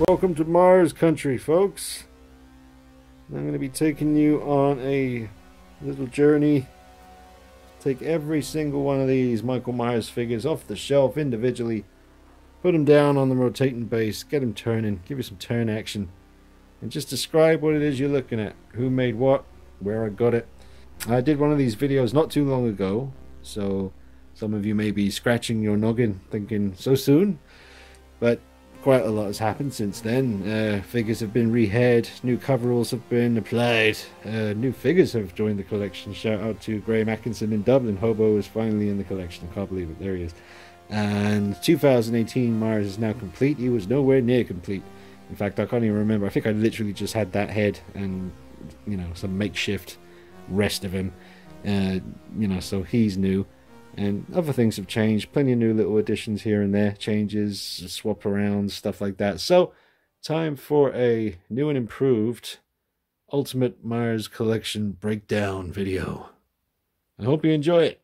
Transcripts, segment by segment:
Welcome to Myers country, folks. I'm going to be taking you on a little journey. Take every single one of these Michael Myers figures off the shelf individually, put them down on the rotating base, get them turning, give you some turn action, and just describe what it is you're looking at, who made what, where I got it. I did one of these videos not too long ago, so some of you may be scratching your noggin thinking, so soon? But quite a lot has happened since then. Figures have been rehaired, new coveralls have been applied, new figures have joined the collection. Shout out to Graham Atkinson in Dublin. Hobo is finally in the collection. I can't believe it. There he is. And 2018 Myers is now complete. He was nowhere near complete. In fact, I can't even remember. I think I literally just had that head and, you know, some makeshift rest of him. You know, so he's new. And other things have changed. Plenty of new little additions here and there. Changes, swap around, stuff like that. So, time for a new and improved Ultimate Myers Collection breakdown video. I hope you enjoy it.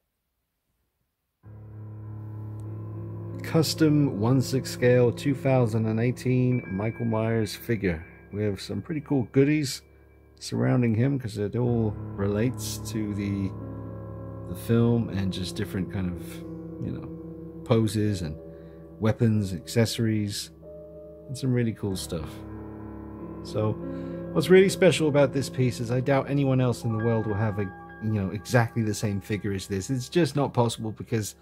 Custom 1/6 scale 2018 Michael Myers figure. We have some pretty cool goodies surrounding him because it all relates to the film and just different kind of, you know, poses and weapons, accessories, and some really cool stuff. So what's really special about this piece is I doubt anyone else in the world will have a, you know, exactly the same figure as this. It's just not possible because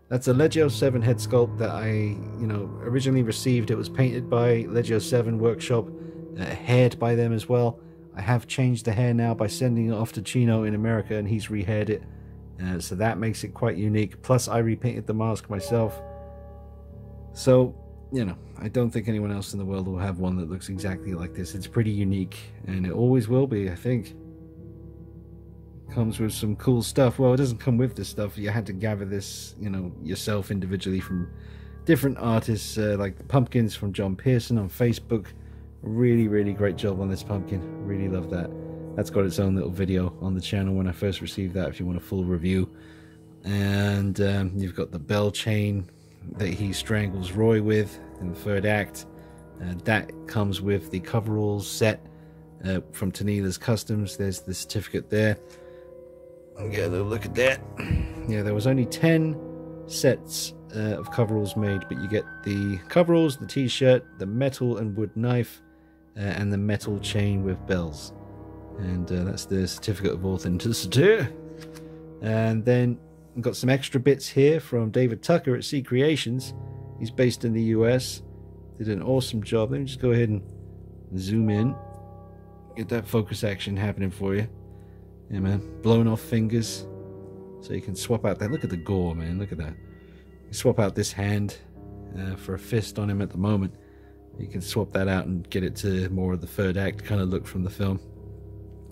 that's a Legio 7 head sculpt that I, you know, originally received. It was painted by Legio 7 Workshop, haired by them as well. I have changed the hair now by sending it off to Chino in America, and he's rehaired it. So that makes it quite unique. Plus, I repainted the mask myself. So, you know, I don't think anyone else in the world will have one that looks exactly like this. It's pretty unique, and it always will be, I think. Comes with some cool stuff. Well, it doesn't come with this stuff. You had to gather this, you know, yourself individually from different artists, like the Pumpkins from John Pearson on Facebook. Really, really great job on this pumpkin. Really love that. That's got its own little video on the channel when I first received that, if you want a full review. And you've got the bell chain that he strangles Roy with in the third act. That comes with the coveralls set from Tanila's Customs. There's the certificate there. I'll get a little look at that. Yeah, there was only 10 sets of coveralls made, but you get the coveralls, the t-shirt, the metal and wood knife, and the metal chain with bells. And that's the certificate of authenticity. And then we've got some extra bits here from David Tucker at C Creations. He's based in the US. Did an awesome job. Let me just go ahead and zoom in. Get that focus action happening for you. Yeah, man. Blown off fingers. So you can swap out that. Look at the gore, man. Look at that. You swap out this hand for a fist on him at the moment. You can swap that out and get it to more of the third act kind of look from the film.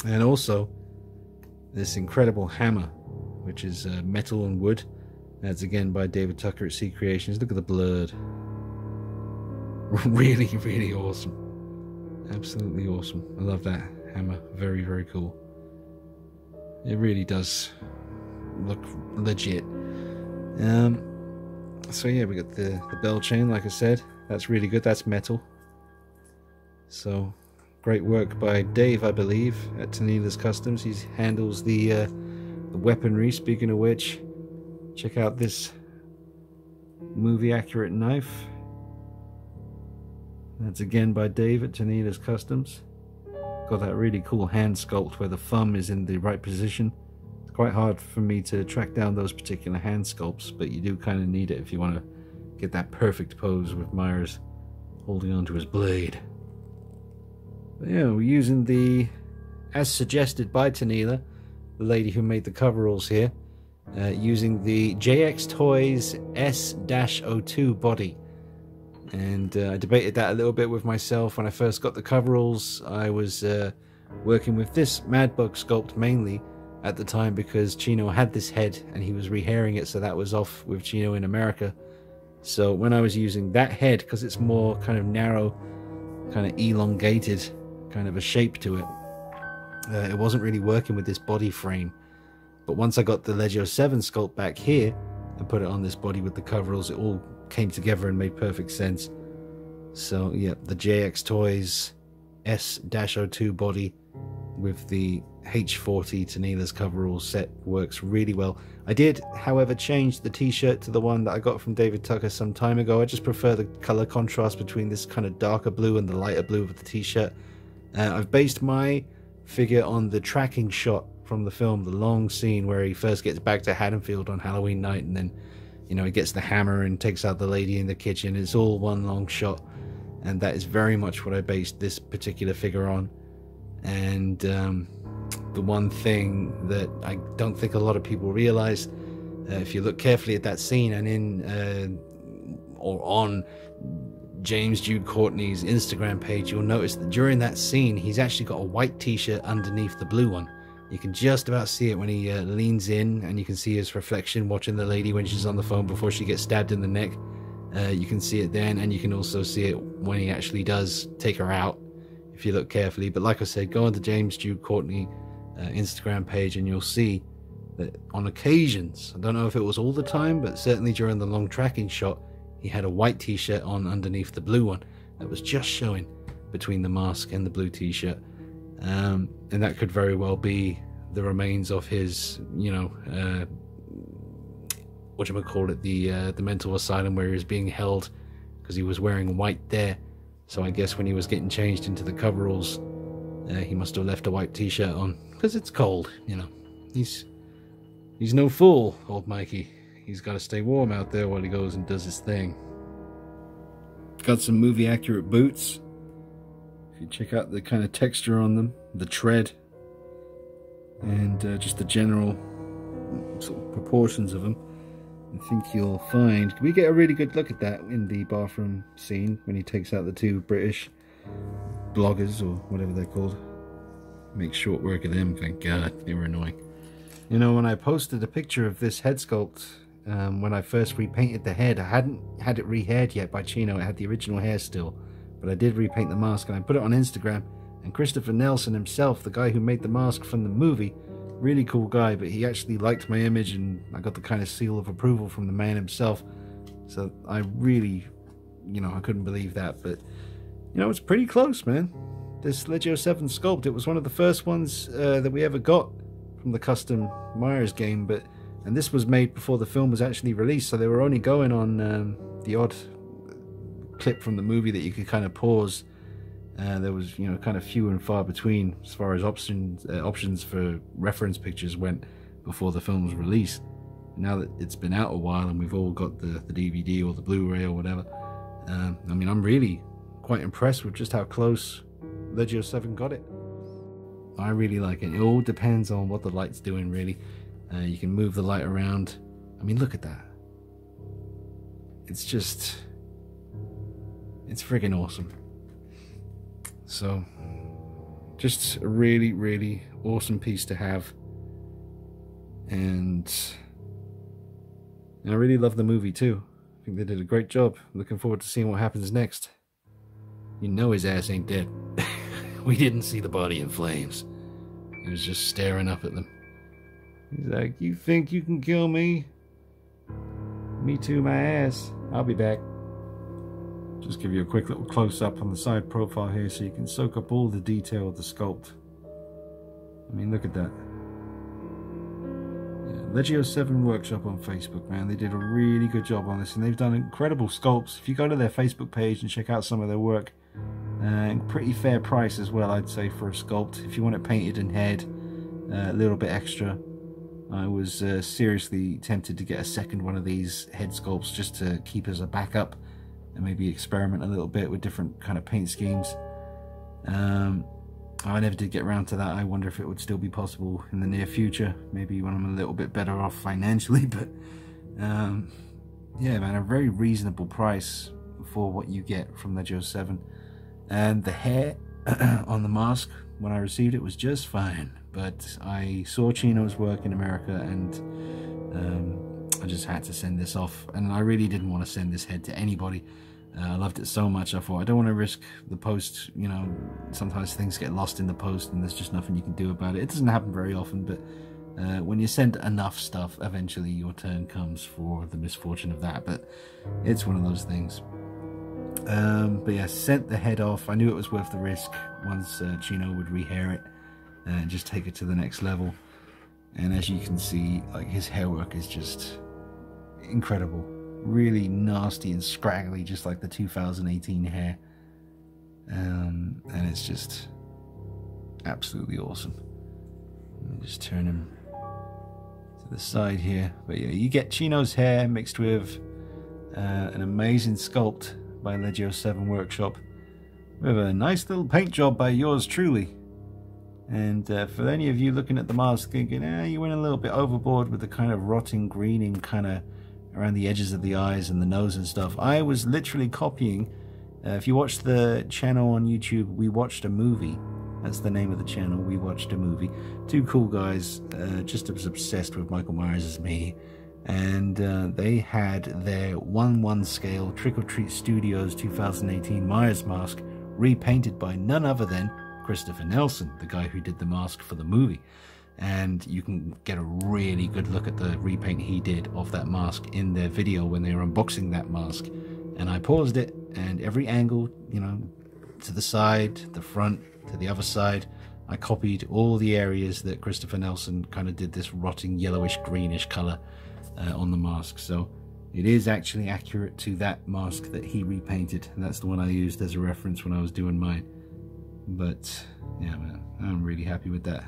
And also this incredible hammer, which is metal and wood. That's again by David Tucker at C Creations. Look at the blood. Really, really awesome. Absolutely awesome. I love that hammer. Very, very cool. It really does look legit. So yeah, we got the bell chain, like I said. That's really good. That's metal. So great work by Dave, I believe, at Tanila's Customs. He handles the weaponry. Speaking of which, check out this movie accurate knife. That's again by Dave at Tanila's Customs. Got that really cool hand sculpt where the thumb is in the right position. It's quite hard for me to track down those particular hand sculpts, but you do kind of need it if you want to get that perfect pose with Myers holding onto his blade. But yeah, we're using the, as suggested by Tanila, the lady who made the coveralls here, using the JX Toys S-02 body. And I debated that a little bit with myself. When I first got the coveralls, I was working with this Mad Bug sculpt mainly at the time because Chino had this head and he was rehairing it, so that was off with Chino in America. So when I was using that head, because it's more kind of narrow, kind of elongated, kind of a shape to it, it wasn't really working with this body frame. But once I got the Legio 7 sculpt back here and put it on this body with the coveralls, it all came together and made perfect sense. So yeah, the JX Toys S-02 body with the H40 Tanila's coverall set works really well. I did, however, change the t-shirt to the one that I got from David Tucker some time ago. I just prefer the color contrast between this kind of darker blue and the lighter blue of the t-shirt. I've based my figure on the tracking shot from the film, the long scene where he first gets back to Haddonfield on Halloween night, and then, you know, he gets the hammer and takes out the lady in the kitchen. It's all one long shot, and that is very much what I based this particular figure on. And the one thing that I don't think a lot of people realize, if you look carefully at that scene and in or on James Jude Courtney's Instagram page, you'll notice that during that scene he's actually got a white t-shirt underneath the blue one. You can just about see it when he leans in, and you can see his reflection watching the lady when she's on the phone before she gets stabbed in the neck. You can see it then, and you can also see it when he actually does take her out, if you look carefully. But like I said, go on to James Jude Courtney Instagram page and you'll see that on occasions, I don't know if it was all the time, but certainly during the long tracking shot, he had a white t-shirt on underneath the blue one that was just showing between the mask and the blue t-shirt. And that could very well be the remains of his, you know, whatchamacallit, the mental asylum where he was being held, because he was wearing white there. So I guess when he was getting changed into the coveralls, he must have left a white t-shirt on, because it's cold, you know. He's no fool, old Mikey. He's got to stay warm out there while he goes and does his thing. Got some movie accurate boots. If you check out the kind of texture on them, the tread, and just the general sort of proportions of them, I think you'll find we get a really good look at that in the bathroom scene when he takes out the two British bloggers, or whatever they're called. Make short work of them, thank God. They were annoying. You know, when I posted a picture of this head sculpt, when I first repainted the head, I hadn't had it rehaired yet by Chino. It had the original hair still, but I did repaint the mask, and I put it on Instagram. And Christopher Nelson himself, the guy who made the mask from the movie, really cool guy, but he actually liked my image, and I got the kind of seal of approval from the man himself. So I really, you know, I couldn't believe that. But, you know, it's pretty close, man. This Legio 7 sculpt, it was one of the first ones that we ever got from the custom Myers game, and this was made before the film was actually released, so they were only going on the odd clip from the movie that you could kind of pause. There was, you know, kind of few and far between as far as options for reference pictures went before the film was released. Now that it's been out a while and we've all got the DVD or the Blu-ray or whatever, I mean, I'm really quite impressed with just how close Legio 7 got it. I really like it. It all depends on what the light's doing, really. You can move the light around. I mean, look at that. It's just, it's friggin' awesome. So, just a really, really awesome piece to have. And I really love the movie too. I think they did a great job. Looking forward to seeing what happens next. You know his ass ain't dead. We didn't see the body in flames. He was just staring up at them. He's like, you think you can kill me? Me too, my ass. I'll be back. Just give you a quick little close-up on the side profile here so you can soak up all the detail of the sculpt. I mean, look at that. Yeah, Legio 7 Workshop on Facebook, man. They did a really good job on this, and they've done incredible sculpts. If you go to their Facebook page and check out some of their work, pretty fair price as well, I'd say, for a sculpt. If you want it painted and head, a little bit extra. I was seriously tempted to get a second one of these head sculpts just to keep as a backup and maybe experiment a little bit with different kind of paint schemes. I never did get around to that. I wonder if it would still be possible in the near future, maybe when I'm a little bit better off financially. But yeah, man, a very reasonable price for what you get from Legio 7. And the hair on the mask when I received it was just fine, but I saw Chino's work in America, and I just had to send this off. And I really didn't want to send this head to anybody. I loved it so much. I thought, I don't want to risk the post. You know, sometimes things get lost in the post and there's just nothing you can do about it. It doesn't happen very often, but when you send enough stuff, eventually your turn comes for the misfortune of that. But it's one of those things. But yeah, sent the head off. I knew it was worth the risk once Chino would rehair it and just take it to the next level. And as you can see, like, his hair work is just incredible. Really nasty and scraggly, just like the 2018 hair. And it's just absolutely awesome. Let me just turn him to the side here. But yeah, you get Chino's hair mixed with an amazing sculpt by Legio 7 Workshop, with a nice little paint job by yours truly. And for any of you looking at the mask thinking, you went a little bit overboard with the kind of rotting greening kind of around the edges of the eyes and the nose and stuff, I was literally copying. If you watch the channel on YouTube, We Watched a Movie. That's the name of the channel, We Watched a Movie. Two cool guys, just as obsessed with Michael Myers as me. And they had their 1/1 scale Trick or Treat Studios 2018 Myers mask repainted by none other than Christopher Nelson, the guy who did the mask for the movie. And you can get a really good look at the repaint he did of that mask in their video when they were unboxing that mask. And I paused it, and every angle, you know, to the side, the front, to the other side, I copied all the areas that Christopher Nelson kind of did this rotting yellowish greenish color on the mask. So it is actually accurate to that mask that he repainted, and that's the one I used as a reference when I was doing mine. But yeah, man, I'm really happy with that.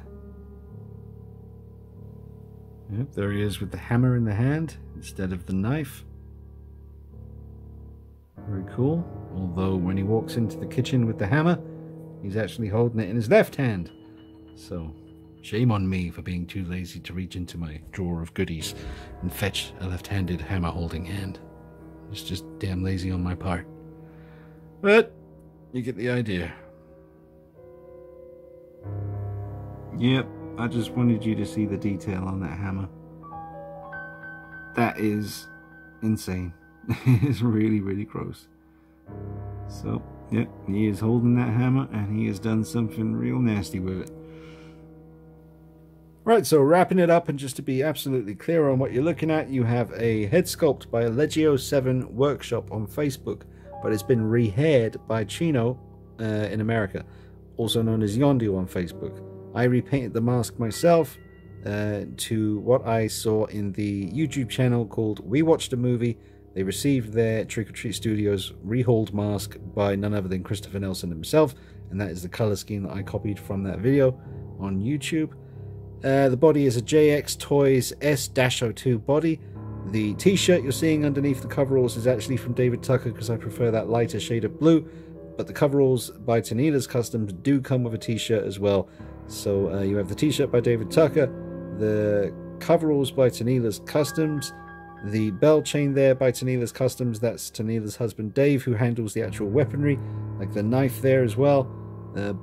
Yep, there he is with the hammer in the hand instead of the knife. Very cool. Although when he walks into the kitchen with the hammer, he's actually holding it in his left hand. So shame on me for being too lazy to reach into my drawer of goodies and fetch a left-handed hammer holding hand. It's just damn lazy on my part. But you get the idea. Yep, I just wanted you to see the detail on that hammer. That is insane. It's really, really gross. So, yep, he is holding that hammer and he has done something real nasty with it. Right, so wrapping it up, and just to be absolutely clear on what you're looking at, you have a head sculpt by Legio 7 Workshop on Facebook, but it's been rehaired by Chino in America, also known as Yondu on Facebook. I repainted the mask myself to what I saw in the YouTube channel called We Watched a Movie. They received their Trick or Treat Studios rehauled mask by none other than Christopher Nelson himself, and that is the color scheme that I copied from that video on YouTube. The body is a JX Toys S-02 body. The t-shirt you're seeing underneath the coveralls is actually from David Tucker, because I prefer that lighter shade of blue, but the coveralls by Tanila's Customs do come with a t-shirt as well. So you have the t-shirt by David Tucker, the coveralls by Tanila's Customs, the bell chain there by Tanila's Customs, that's Tanila's husband Dave, who handles the actual weaponry, like the knife there as well.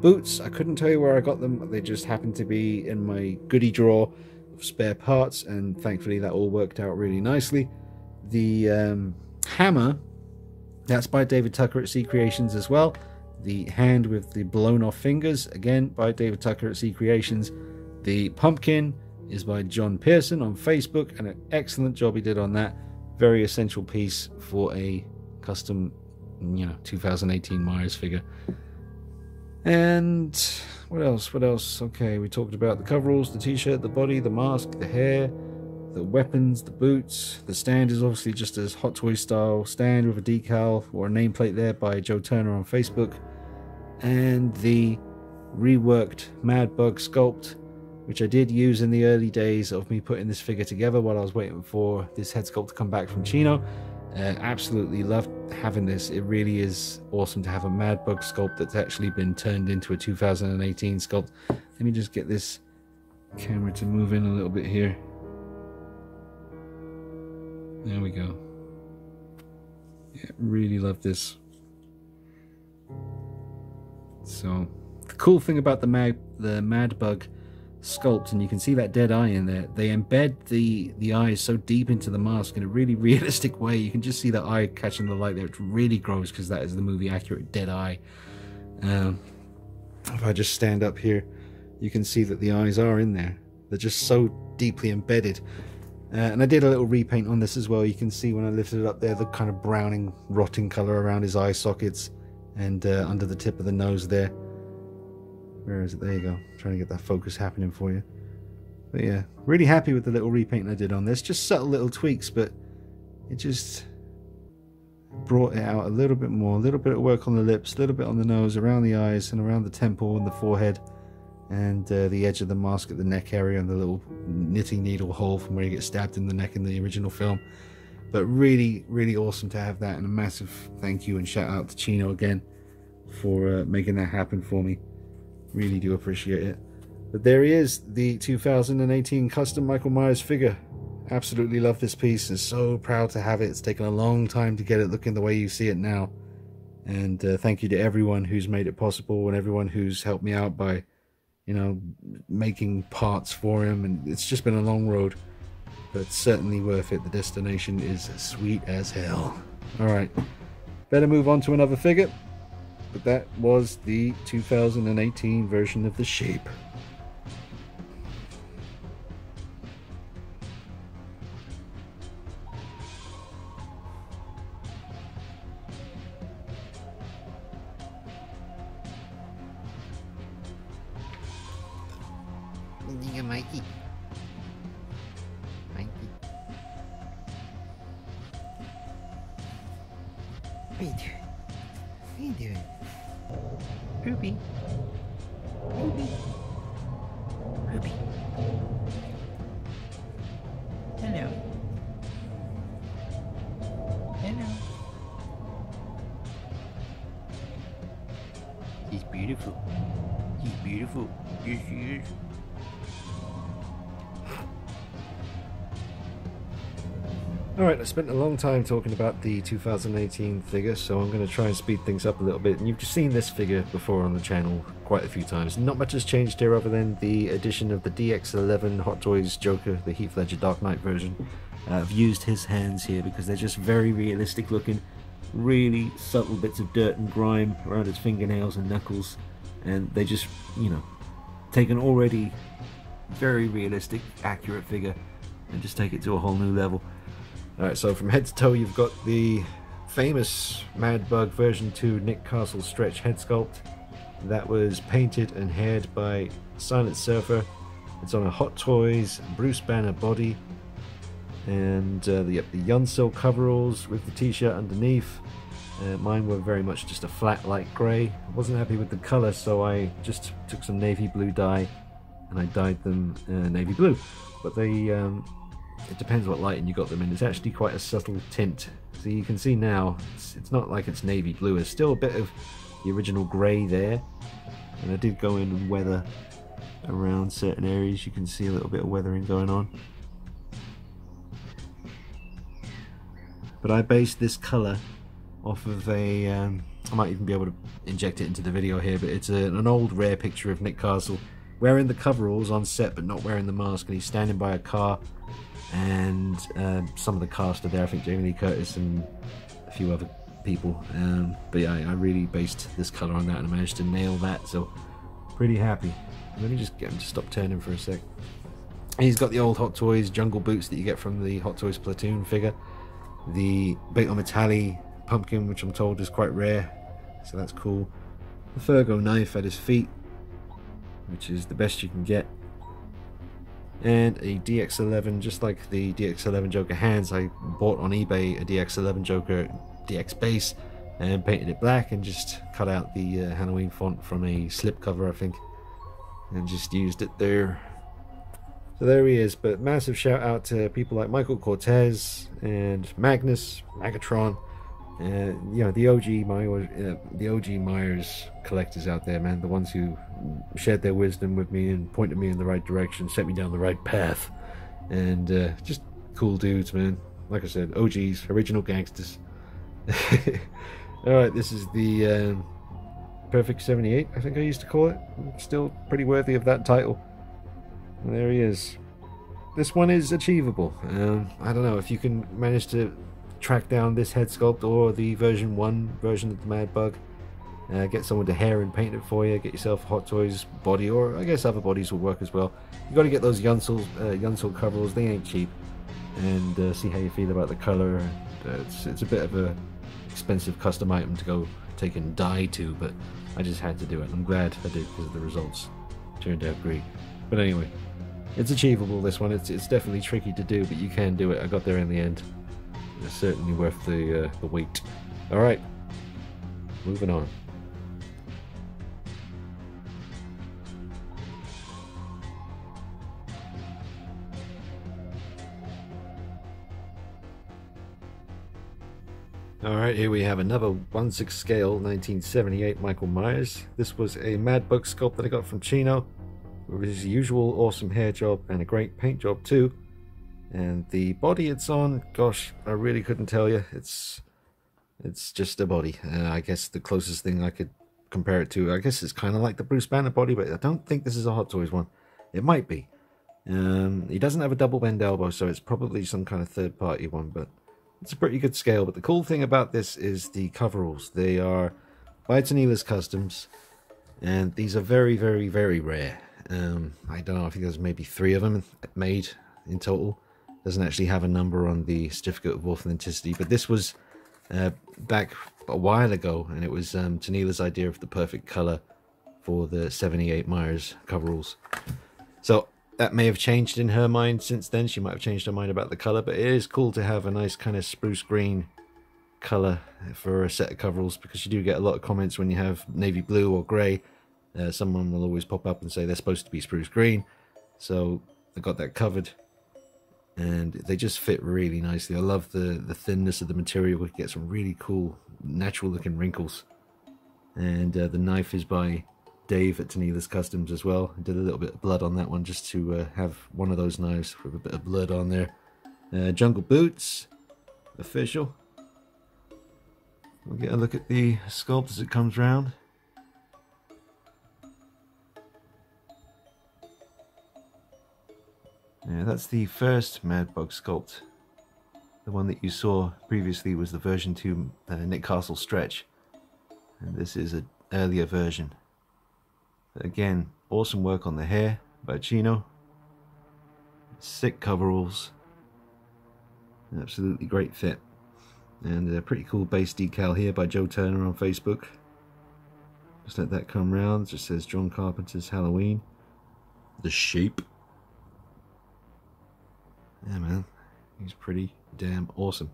Boots, I couldn't tell you where I got them, they just happened to be in my goodie drawer of spare parts, and thankfully that all worked out really nicely. The hammer, that's by David Tucker at Sea Creations as well. The hand with the blown off fingers, again by David Tucker at Sea Creations. The pumpkin is by John Pearson on Facebook, and an excellent job he did on that. Very essential piece for a custom, 2018 Myers figure. And what else? Okay, we talked about the coveralls, the t-shirt, the body, the mask, the hair, the weapons, the boots. The stand is obviously just a Hot Toys style stand with a decal or a nameplate there by Joe Turner on Facebook. And the reworked Mad Bug sculpt, which I did use in the early days of me putting this figure together while I was waiting for this head sculpt to come back from Chino. Absolutely loved having this. It really is awesome to have a Mad Bug sculpt that's actually been turned into a 2018 sculpt. Let me just get this camera to move in a little bit here. There we go. Yeah, really love this. So the cool thing about the Mad Bug sculpt, and you can see that dead eye in there, they embed the eyes so deep into the mask in a really realistic way. You can just see the eye catching the light there. It's really gross because that is the movie accurate dead eye. If I just stand up here, you can see that the eyes are in there. They're just so deeply embedded. And I did a little repaint on this as well. You can see when I lifted it up there, the kind of browning, rotting color around his eye sockets and under the tip of the nose there. Where is it? There you go. I'm trying to get that focus happening for you. But yeah, really happy with the little repaint I did on this. Just subtle little tweaks, but it just brought it out a little bit more. A little bit of work on the lips, a little bit on the nose, around the eyes, and around the temple and the forehead. And the edge of the mask at the neck area and the little knitting needle hole from where you get stabbed in the neck in the original film. But really, really awesome to have that, and a massive thank you and shout out to Chino again for making that happen for me. Really do appreciate it. But there he is, the 2018 custom Michael Myers figure. Absolutely love this piece and so proud to have it. It's taken a long time to get it looking the way you see it now. And thank you to everyone who's made it possible and everyone who's helped me out by, you know, making parts for him. And it's just been a long road, but certainly worth it. The destination is sweet as hell. Alright, better move on to another figure. But that was the 2018 version of the Shape. Mikey. Mikey. What are you doing? What are you doing? Ruby. Ruby. Ruby. Hello. Hello. He's beautiful. He's beautiful. Yes, he is. Alright, I spent a long time talking about the 2018 figure, so I'm going to try and speed things up a little bit. And you've just seen this figure before on the channel quite a few times. Not much has changed here other than the addition of the DX11 Hot Toys Joker, the Heath Ledger Dark Knight version. I've used his hands here because they're just very realistic looking. Really subtle bits of dirt and grime around his fingernails and knuckles. And they just, you know, take an already very realistic, accurate figure and just take it to a whole new level. Alright, so from head to toe you've got the famous Mad Bug version 2 Nick Castle stretch head sculpt. That was painted and haired by Silent Surfer. It's on a Hot Toys Bruce Banner body. And the Yunsil coveralls with the t-shirt underneath. Mine were very much just a flat light grey. I wasn't happy with the colour, so I just took some navy blue dye and I dyed them navy blue. But they it depends what lighting you got them in. It's actually quite a subtle tint. So you can see now, it's not like it's navy blue. There's still a bit of the original grey there. And I did go in and weather around certain areas. You can see a little bit of weathering going on. But I based this colour off of a... I might even be able to inject it into the video here, but it's an old rare picture of Nick Castle wearing the coveralls on set but not wearing the mask, and he's standing by a car. And some of the cast are there, I think Jamie Lee Curtis and a few other people. But yeah, I really based this colour on that and I managed to nail that, so pretty happy. Let me just get him to stop turning for a sec. He's got the old Hot Toys jungle boots that you get from the Hot Toys Platoon figure. The Beto Metalli pumpkin, which I'm told is quite rare, so that's cool. The Fergo knife at his feet, which is the best you can get. And a DX11, just like the DX11 Joker hands. I bought on eBay a DX11 Joker DX base and painted it black and just cut out the Halloween font from a slipcover, I think, and just used it there. So there he is. But massive shout out to people like Michael Cortez and Magnus, Megatron, you know, the OG Myers collectors out there, man. The ones who shared their wisdom with me and pointed me in the right direction, set me down the right path, and just cool dudes, man. Like I said, OGs, original gangsters. Alright, this is the Perfect 78, I think I used to call it. Still pretty worthy of that title. And there he is. This one is achievable. I don't know if you can manage to track down this head sculpt or the version 1 version of the Mad Bug. Get someone to hair and paint it for you. Get yourself a Hot Toys body, or I guess other bodies will work as well. You got to get those Yunsil coveralls. They ain't cheap. and see how you feel about the color. It's a bit of a expensive custom item to go take and dye to, but I just had to do it. I'm glad I did because the results turned out great. But anyway, it's achievable, this one. It's definitely tricky to do, but you can do it. I got there in the end. It's certainly worth the wait. Alright, moving on. Alright, here we have another 1/6 scale 1978 Michael Myers. This was a Mad Bug sculpt that I got from Chino, with his usual awesome hair job and a great paint job too. And the body it's on, gosh, I really couldn't tell you. It's just a body. I guess the closest thing I could compare it to, I guess it's kind of like the Bruce Banner body, but I don't think this is a Hot Toys one. It might be. He doesn't have a double bend elbow, so it's probably some kind of third-party one, but it's a pretty good scale. But the cool thing about this is the coveralls. They are by Tanila's Customs, and these are very, very, very rare. I don't know, I think there's maybe 3 of them made in total. Doesn't actually have a number on the certificate of authenticity, but this was back a while ago, and it was Tanila's idea of the perfect color for the 78 Myers coveralls. So that may have changed in her mind since then. She might have changed her mind about the color, but it is cool to have a nice kind of spruce green color for a set of coveralls, because you do get a lot of comments when you have navy blue or gray. Someone will always pop up and say they're supposed to be spruce green, so I got that covered, and they just fit really nicely. I love the thinness of the material. We get some really cool natural looking wrinkles, and the knife is by Dave at Tanila's Customs as well. I did a little bit of blood on that one just to have one of those knives with a bit of blood on there. Jungle Boots, official. We'll get a look at the sculpt as it comes round. Yeah, that's the first Mad Bug sculpt. The one that you saw previously was the version 2 Nick Castle stretch, and this is an earlier version. But again, awesome work on the hair by Chino. Sick coveralls. Absolutely great fit. And a pretty cool base decal here by Joe Turner on Facebook. Just let that come round. It just says John Carpenter's Halloween. The shape. Yeah, man, he's pretty damn awesome.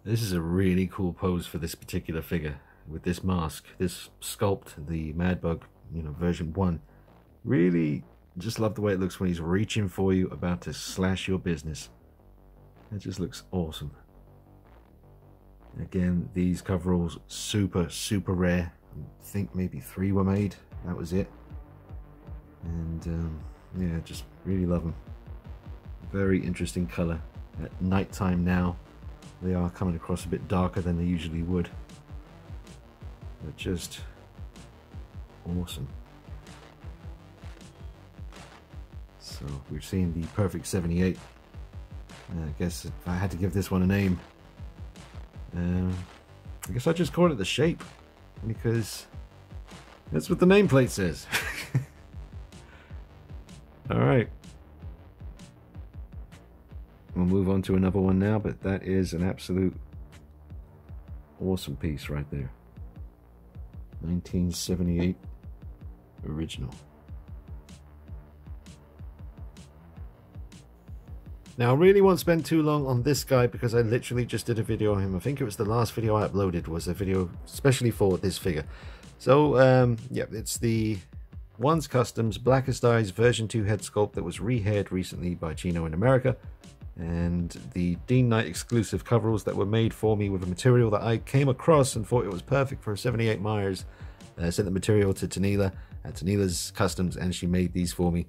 This is a really cool pose for this particular figure with this mask, this sculpt, the Mad Bug, you know, version 1. Really just love the way it looks when he's reaching for you, about to slash your business. It just looks awesome. Again, these coveralls super, super rare. I think maybe 3 were made. That was it. And yeah, just really love them. Very interesting color. At night time now, they are coming across a bit darker than they usually would. But just awesome. So we've seen the perfect 78. I guess if I had to give this one a name, I guess I just call it the shape, because that's what the nameplate says. Alright. We'll move on to another one now, but that is an absolute awesome piece right there. 1978 original. Now I really won't spend too long on this guy, because I literally just did a video on him. I think it was the last video I uploaded was a video especially for this figure. So yeah, it's the One's Customs Blackest Eyes version 2 head sculpt that was rehaired recently by Chino in America, and the Dean Knight exclusive coveralls that were made for me with a material that I came across and thought it was perfect for a 78 Myers. Sent the material to Tanila at Tanila's Customs, and she made these for me.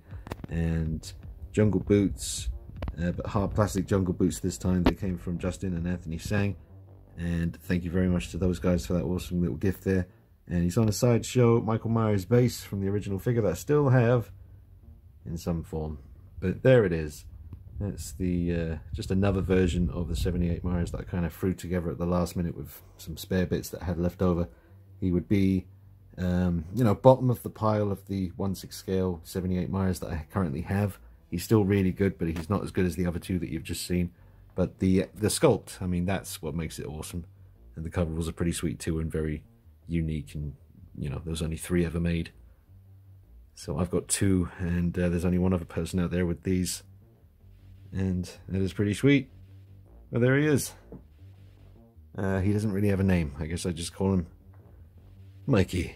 And jungle boots, but hard plastic jungle boots this time. They came from Justin and Anthony Sang, and thank you very much to those guys for that awesome little gift there. And he's on a sideshow Michael Myers base from the original figure that I still have in some form, but there it is. That's the just another version of the 78 Myers that I kind of threw together at the last minute with some spare bits that I had left over. He would be you know, bottom of the pile of the 1/6 scale 78 Myers that I currently have. He's still really good, but he's not as good as the other two that you've just seen. But the sculpt, I mean, that's what makes it awesome. And the coveralls are pretty sweet too, and very unique. And you know, there's only 3 ever made. So I've got 2, and there's only one other person out there with these. And that is pretty sweet. Well, there he is. He doesn't really have a name. I guess I just call him Mikey.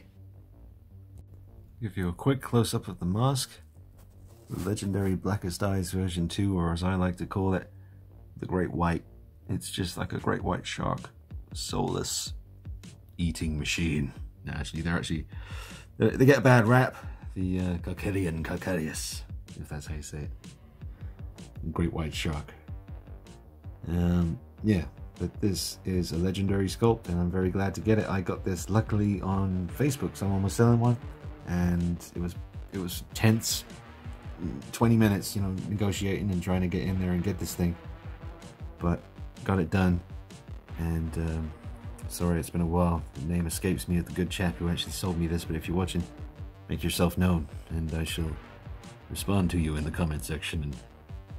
Give you a quick close-up of the mask. The legendary Blackest Eyes version 2, or as I like to call it, the Great White. It's just like a great white shark. Soulless eating machine. No, actually, they get a bad rap. The Carcharian Carcharius, if that's how you say it. Great white shark. Yeah, but this is a legendary sculpt, and I'm very glad to get it. I got this luckily on Facebook. Someone was selling one, and it was tense. 20 minutes, you know, negotiating and trying to get in there and get this thing, but got it done. And sorry it's been a while, the name escapes me of the good chap who actually sold me this, but if you're watching, make yourself known, and I shall respond to you in the comment section and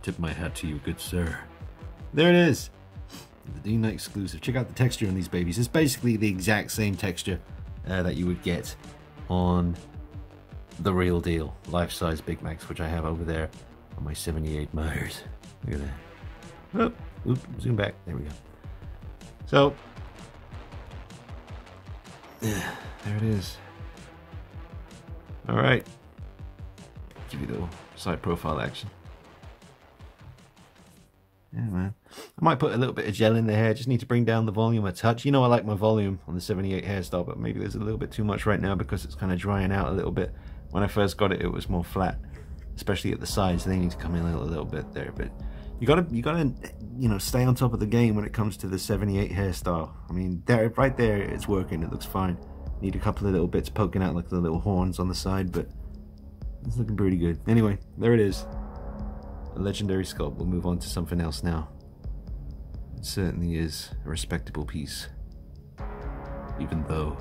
tip my hat to you, good sir. There it is, the D-Night exclusive. Check out the texture on these babies. It's basically the exact same texture that you would get on the real deal life-size Big Macs, which I have over there on my 78 Myers. Look at that. Oh, oop, zoom back. There we go. So, yeah, there it is. All right. Give you the little side profile action. Yeah, man. I might put a little bit of gel in the hair. Just need to bring down the volume a touch. You know, I like my volume on the 78 hairstyle, but maybe there's a little bit too much right now because it's kind of drying out a little bit. When I first got it, it was more flat, especially at the sides. They need to come in a little bit there, but you gotta, you know, stay on top of the game when it comes to the 78 hairstyle. I mean, there, right there, it's working. It looks fine. Need a couple of little bits poking out, like the little horns on the side, but it's looking pretty good. Anyway, there it is. A legendary sculpt. We'll move on to something else now. It certainly is a respectable piece, even though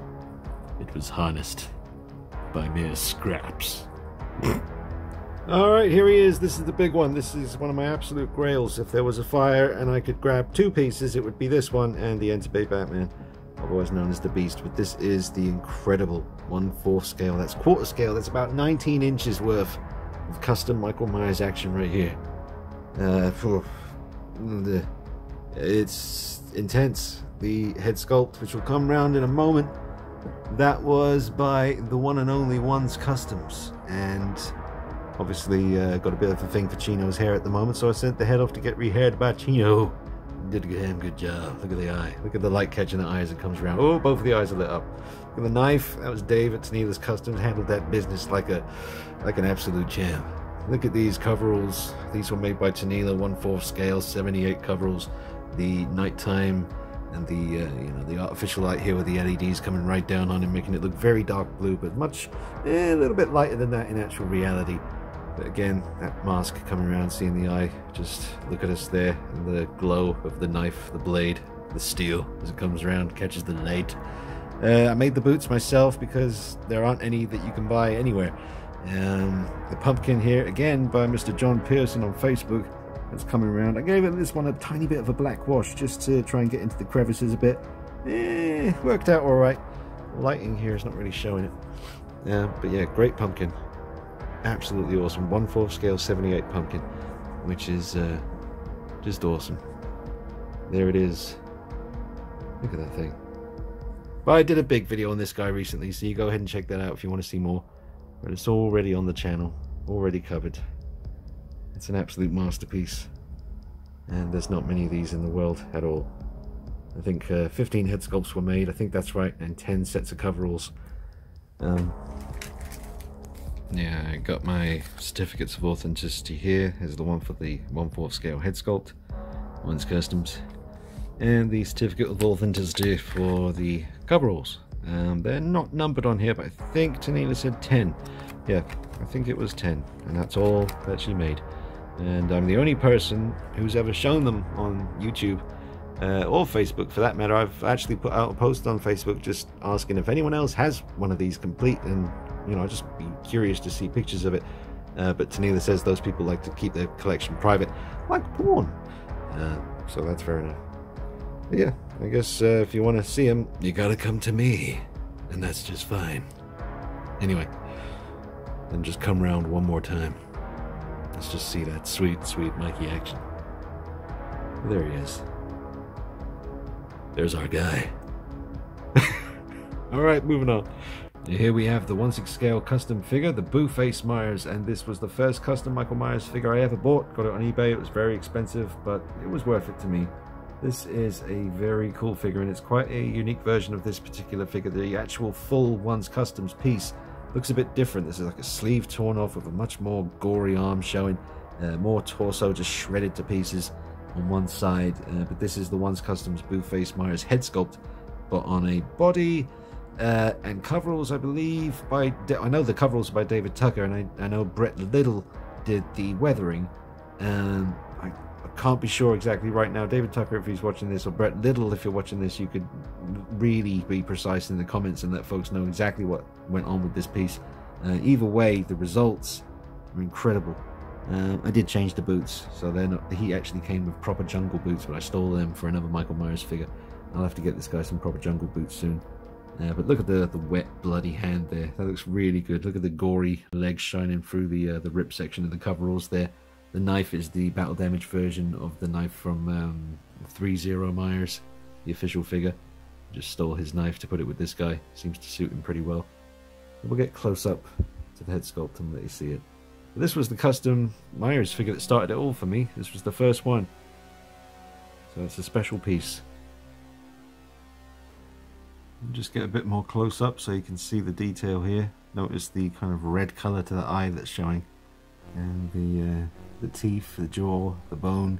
it was harnessed by mere scraps. Alright, here he is. This is the big one. This is one of my absolute grails. If there was a fire and I could grab 2 pieces, it would be this one and the Enter Bay Batman, otherwise known as the Beast. But this is the incredible 1/4 scale. That's quarter scale. That's about 19 inches worth of custom Michael Myers action right here. It's intense. The head sculpt, which will come round in a moment, that was by the one and only One's Customs, and obviously got a bit of a thing for Chino's hair at the moment, so I sent the head off to get rehaired by Chino. Did a damn good job. Look at the eye. Look at the light catching the eye as it comes around. Oh, both of the eyes are lit up. Look at the knife. That was Dave at Tennille's Customs. Handled that business like an absolute champ. Look at these coveralls. These were made by Tennille, 1/4 scale, 78 coveralls. The nighttime and the you know, the artificial light here with the LEDs coming right down on it, making it look very dark blue, but a little bit lighter than that in actual reality. But again, that mask coming around, seeing the eye, just look at us there, and the glow of the knife, the blade, the steel as it comes around, catches the light. I made the boots myself because there aren't any that you can buy anywhere. The pumpkin here, again by Mr. John Pearson on Facebook, that's coming around. I gave this one a tiny bit of a black wash just to try and get into the crevices a bit. Worked out alright. Lighting here is not really showing it. But yeah, great pumpkin. Absolutely awesome. 1/4 scale 78 pumpkin, which is just awesome. There it is. Look at that thing. But I did a big video on this guy recently, so you go ahead and check that out if you want to see more. But it's already on the channel, already covered. It's an absolute masterpiece, and there's not many of these in the world at all. I think 15 head sculpts were made, I think that's right, and 10 sets of coveralls. Yeah, I got my certificates of authenticity here. Here's the one for the 1/4 scale head sculpt, One's Customs, and the certificate of authenticity for the coveralls. They're not numbered on here, but I think Tennille said 10. Yeah, I think it was 10, and that's all that she made. And I'm the only person who's ever shown them on YouTube or Facebook for that matter. I've actually put out a post on Facebook just asking if anyone else has one of these complete, and you know, I'd just be curious to see pictures of it. but Tanila says those people like to keep their collection private, like porn. So that's fair enough. But yeah, I guess if you want to see him, you gotta come to me, and that's just fine. Anyway, then just come round one more time. Let's just see that sweet, sweet Mikey action. There he is. There's our guy. Alright, moving on. Here we have the 1/6 scale custom figure, the Blueface Myers, and this was the first custom Michael Myers figure I ever bought. Got it on eBay. It was very expensive, but it was worth it to me. This is a very cool figure, and it's quite a unique version of this particular figure. The actual full One's Customs piece looks a bit different. This is like a sleeve torn off with a much more gory arm showing, more torso just shredded to pieces on one side. But this is the One's Customs Blueface Myers head sculpt, but on a body and coveralls, I believe. I know the coveralls are by David Tucker, and I know Brett Little did the weathering. I can't be sure exactly right now. David Tucker, if he's watching this, or Brett Little, if you're watching this, you could really be precise in the comments and let folks know exactly what went on with this piece. Either way, the results are incredible. I did change the boots, so they're not. He actually came with proper jungle boots, but I stole them for another Michael Myers figure. I'll have to get this guy some proper jungle boots soon. But look at the wet, bloody hand there. That looks really good. Look at the gory legs shining through the rib section of the coveralls there. The knife is the battle damage version of the knife from 30 Myers, the official figure. Just stole his knife to put it with this guy. Seems to suit him pretty well. We'll get close up to the head sculpt and let you see it. But this was the custom Myers figure that started it all for me. This was the first one. So it's a special piece. Just get a bit more close up so you can see the detail here. Notice the kind of red color to the eye that's showing, and the teeth, the jaw, the bone,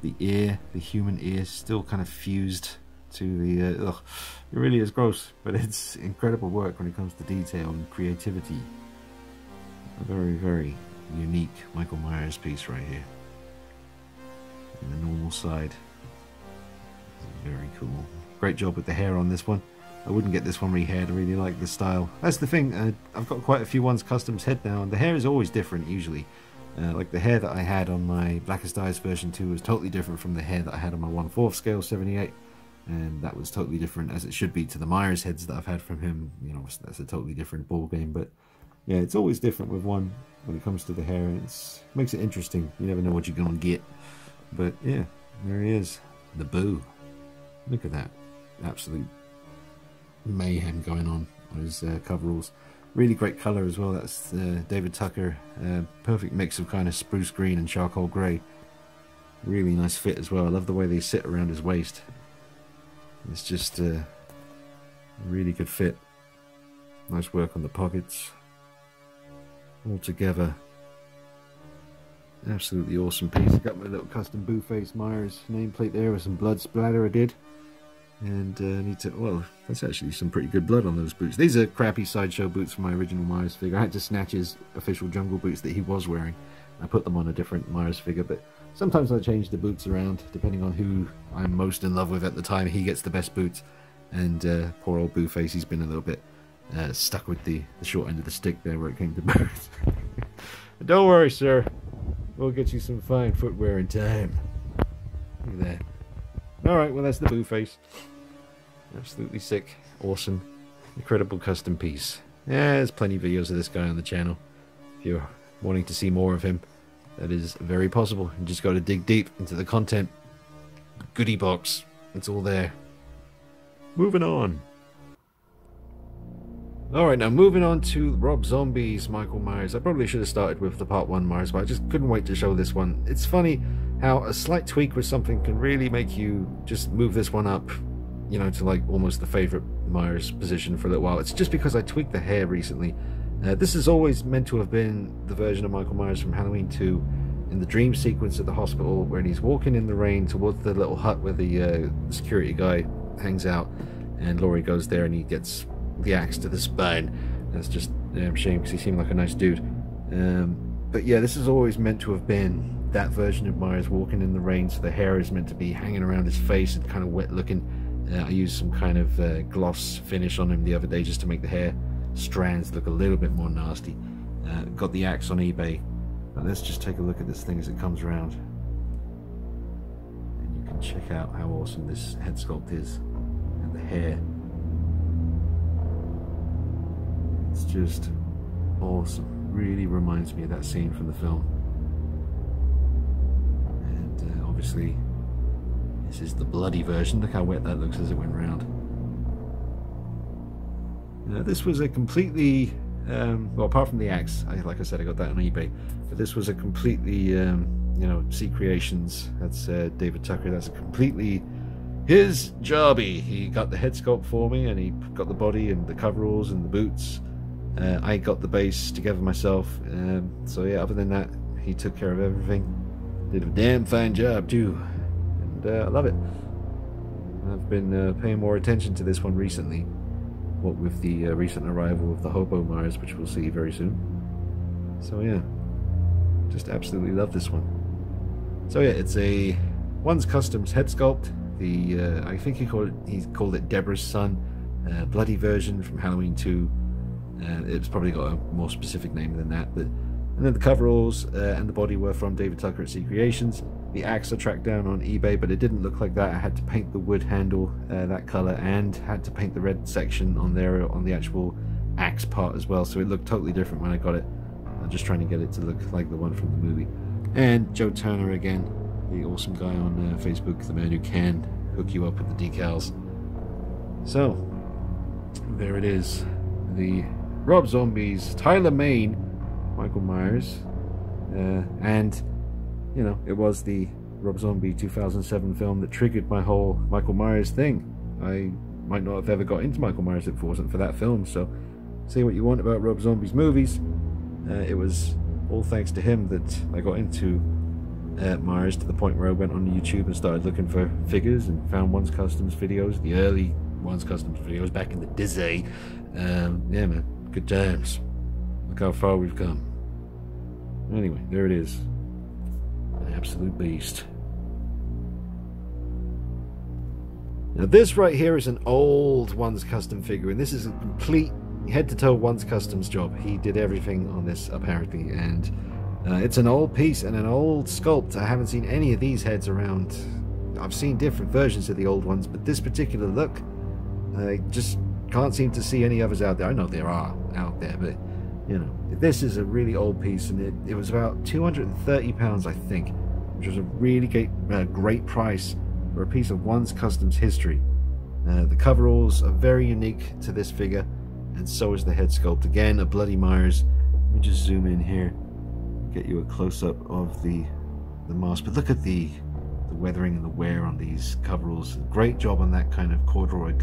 the ear, the human ear, still kind of fused to the it really is gross, but it's incredible work when it comes to detail and creativity. A very, very unique Michael Myers piece right here. And the normal side, very cool. Great job with the hair on this one. I wouldn't get this one rehaired. I really like the style. That's the thing. I've got quite a few One's Customs head now, and the hair is always different usually. Like the hair that I had on my Blackest Eyes version 2 was totally different from the hair that I had on my 1/4 scale 78, and that was totally different, as it should be, to the Myers heads that I've had from him. You know, that's a totally different ball game. But yeah, it's always different with one when it comes to the hair. It makes it interesting. You never know what you're gonna get. But yeah, there he is, the Boo. Look at that, absolute mayhem going on his coveralls. Really great color as well. That's David Tucker. Perfect mix of kind of spruce green and charcoal grey. Really nice fit as well. I love the way they sit around his waist. It's just a really good fit. Nice work on the pockets. Altogether, absolutely awesome piece. I got my little custom Blueface Myers nameplate there with some blood splatter I did. And need to, well, that's actually some pretty good blood on those boots. These are crappy sideshow boots from my original Myers figure. I had to snatch his official jungle boots that he was wearing. I put them on a different Myers figure, but sometimes I change the boots around depending on who I'm most in love with at the time. He gets the best boots, and poor old Blueface, he's been a little bit stuck with the short end of the stick there where it came to boots. Don't worry, sir. We'll get you some fine footwear in time. Look at that. Alright, well, that's the Blueface. Absolutely sick, awesome, incredible custom piece. Yeah, there's plenty of videos of this guy on the channel. If you're wanting to see more of him, that is very possible. You just got to dig deep into the content. Goodie box, it's all there. Moving on. Alright, now moving on to Rob Zombie's Michael Myers. I probably should have started with the Part 1 Myers, but I just couldn't wait to show this one. It's funny how a slight tweak with something can really make you just move this one up, you know, to like almost the favorite Myers position for a little while. It's just because I tweaked the hair recently. This is always meant to have been the version of Michael Myers from Halloween 2 in the dream sequence at the hospital, when he's walking in the rain towards the little hut where the security guy hangs out, and Laurie goes there and he gets the axe to the spine. That's just a damn shame because he seemed like a nice dude. But yeah, this is always meant to have been that version of Myers walking in the rain, so the hair is meant to be hanging around his face and kind of wet looking. I used some kind of gloss finish on him the other day just to make the hair strands look a little bit more nasty. Got the axe on eBay. But let's just take a look at this thing as it comes around. And you can check out how awesome this head sculpt is. And the hair. It's just awesome. Really reminds me of that scene from the film. And obviously, this is the bloody version. Look how wet that looks as it went round. This was a completely, well, apart from the axe, like I said, I got that on eBay. But this was a completely, you know, C Creations. That's David Tucker. That's a completely his jobby. He got the head sculpt for me, and he got the body and the coveralls and the boots. I got the base together myself. So yeah, other than that, he took care of everything. Did a damn fine job too, and I love it. I've been paying more attention to this one recently. What with the recent arrival of the Hobo Myers, which we'll see very soon. So yeah, just absolutely love this one. So yeah, it's a One's Customs head sculpt. The I think he called it Deborah's Son, bloody version from Halloween 2. It's probably got a more specific name than that, but and then the coveralls and the body were from David Tucker at C Creations. The axe I tracked down on eBay, but it didn't look like that. I had to paint the wood handle that color, and had to paint the red section on there on the actual axe part as well, so it looked totally different when I got it. I'm just trying to get it to look like the one from the movie. And Joe Turner again, the awesome guy on Facebook, the man who can hook you up with the decals. So there it is, the Rob Zombie's Tyler Mane Michael Myers, and you know, it was the Rob Zombie 2007 film that triggered my whole Michael Myers thing. I might not have ever got into Michael Myers if it wasn't for that film, so say what you want about Rob Zombie's movies, it was all thanks to him that I got into Myers, to the point where I went on YouTube and started looking for figures and found One's Customs videos, the early One's Customs videos back in the Dizzy. Yeah man, good times. Look how far we've come. Anyway, there it is. An absolute beast. Now this right here is an old One's Custom figure, and this is a complete head-to-toe One's Customs job. He did everything on this apparently, and it's an old piece and an old sculpt. I haven't seen any of these heads around. I've seen different versions of the old ones, but this particular look, I just can't seem to see any others out there. I know there are out there, but you know, this is a really old piece, and it was about £230, I think, which was a really great price for a piece of One's Customs history. The coveralls are very unique to this figure, and so is the head sculpt. Again, a bloody Myers. Let me just zoom in here, get you a close-up of the mask. But look at the weathering and the wear on these coveralls. Great job on that kind of corduroy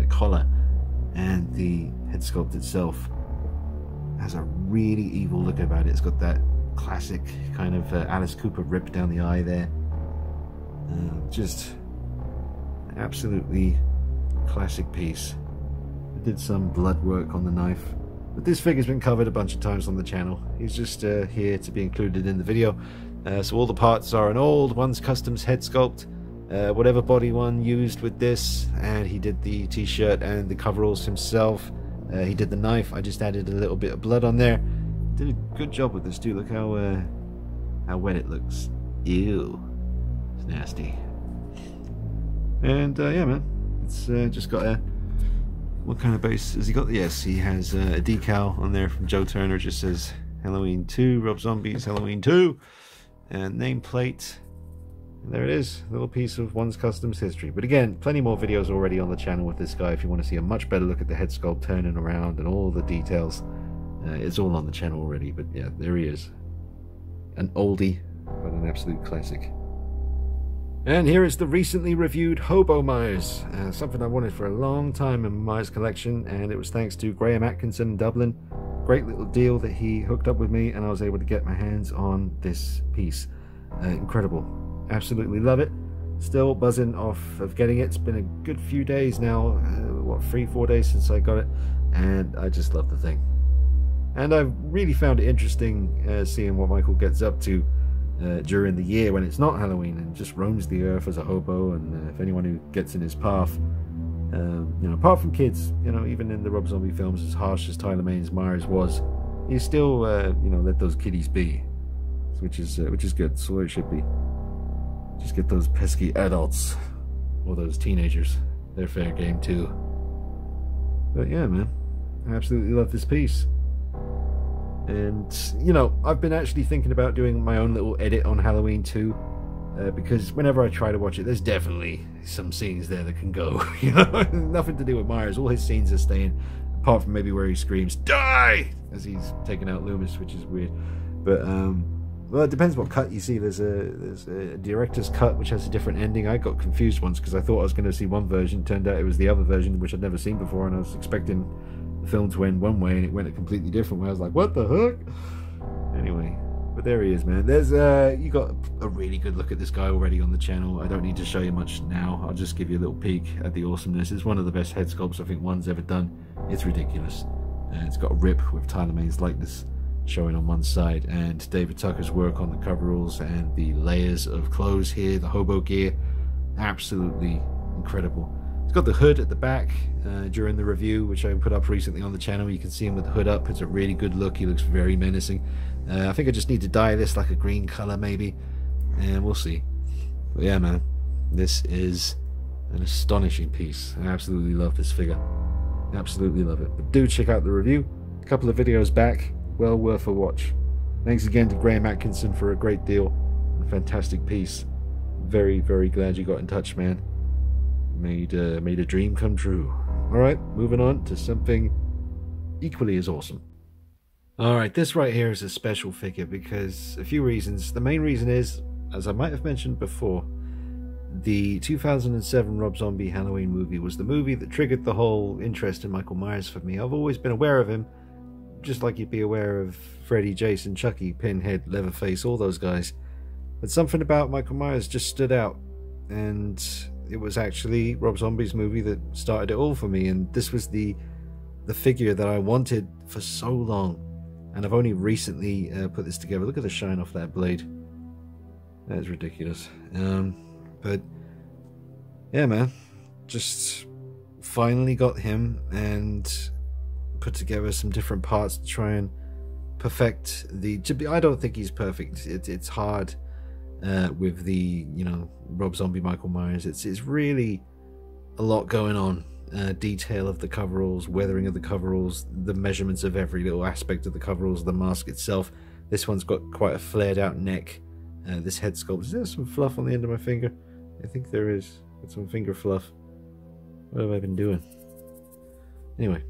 collar, and the head sculpt itself has a really evil look about it. It's got that classic kind of Alice Cooper rip down the eye there. Just absolutely classic piece. I did some blood work on the knife, but this figure's been covered a bunch of times on the channel. He's just here to be included in the video. So all the parts are an old One's Customs head sculpt, whatever body one used with this, and he did the t-shirt and the coveralls himself. He did the knife. I just added a little bit of blood on there. Did a good job with this too. Look how wet it looks. Ew, it's nasty. And yeah man, it's just got a, what kind of base has he got? Yes, he has a decal on there from Joe Turner. It just says Halloween 2, Rob Zombie's Halloween 2, and nameplate. And there it is, a little piece of One's Customs history. But again, plenty more videos already on the channel with this guy if you want to see a much better look at the head sculpt turning around and all the details. It's all on the channel already, but yeah, there he is. An oldie, but an absolute classic. And here is the recently reviewed Hobo Myers, something I wanted for a long time in my Myers collection, and it was thanks to Graham Atkinson in Dublin. Great little deal that he hooked up with me, and I was able to get my hands on this piece. Incredible. Absolutely love it. Still buzzing off of getting it. It's been a good few days now, what, 3-4 days since I got it, and I just love the thing. And I've really found it interesting seeing what Michael gets up to during the year when it's not Halloween, and just roams the earth as a hobo. And if anyone who gets in his path, you know, apart from kids, you know, even in the Rob Zombie films, as harsh as Tyler Mane's Myers was, he still, you know, let those kiddies be, which is good. So it should be. Just get those pesky adults or those teenagers. They're fair game too. But yeah, man, I absolutely love this piece. And you know, I've been actually thinking about doing my own little edit on Halloween 2. Because whenever I try to watch it, there's definitely some scenes there that can go. You know, nothing to do with Myers. All his scenes are staying, apart from maybe where he screams "Die" as he's taking out Loomis, which is weird. But well, it depends what cut you see. There's a director's cut which has a different ending. I got confused once because I thought I was going to see one version. Turned out it was the other version, which I'd never seen before, and I was expecting the film to end one way, and it went a completely different way. I was like, "What the heck?" Anyway. But there he is, man. There's you got a really good look at this guy already on the channel. I don't need to show you much now. I'll just give you a little peek at the awesomeness. It's one of the best head sculpts I think one's ever done. It's ridiculous. It's got a rip with Tyler Mane's likeness showing on one side, and David Tucker's work on the coveralls and the layers of clothes here, the hobo gear. Absolutely incredible. It's got the hood at the back during the review, which I put up recently on the channel. You can see him with the hood up. It's a really good look. He looks very menacing. I think I just need to dye this like a green color maybe, and we'll see. But yeah, man, this is an astonishing piece. I absolutely love this figure. Absolutely love it. But do check out the review. A couple of videos back. Well worth a watch. Thanks again to Graham Atkinson for a great deal and a fantastic piece. Very, very glad you got in touch, man. Made a dream come true. Alright, moving on to something equally as awesome. Alright, this right here is a special figure because a few reasons. The main reason is, as I might have mentioned before, the 2007 Rob Zombie Halloween movie was the movie that triggered the whole interest in Michael Myers for me. I've always been aware of him, just like you'd be aware of Freddy, Jason, Chucky, Pinhead, Leatherface, all those guys. But something about Michael Myers just stood out, and it was actually Rob Zombie's movie that started it all for me. And this was the figure that I wanted for so long. And I've only recently put this together. Look at the shine off that blade. That is ridiculous. But yeah, man, just finally got him and put together some different parts to try and perfect the. I don't think he's perfect. It's hard with the, you know, Rob Zombie Michael Myers. It's really a lot going on. Detail of the coveralls, weathering of the coveralls, the measurements of every little aspect of the coveralls, the mask itself. This one's got quite a flared out neck. This head sculpt. Is there some fluff on the end of my finger? I think there is. Got some finger fluff. What have I been doing? Anyway.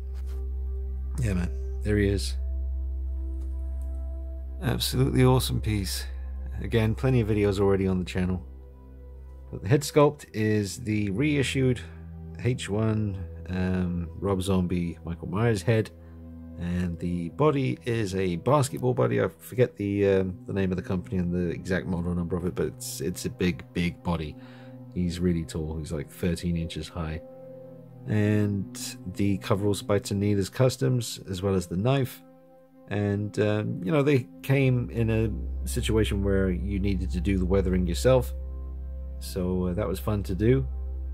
Yeah, man. There he is. Absolutely awesome piece. Again, plenty of videos already on the channel. But the head sculpt is the reissued H1 Rob Zombie Michael Myers head, and the body is a basketball body. I forget the name of the company and the exact model number of it, but it's a big body. He's really tall. He's like 13 inches high, and the coveralls by Tanida's Customs, as well as the knife. And you know, they came in a situation where you needed to do the weathering yourself, so that was fun to do.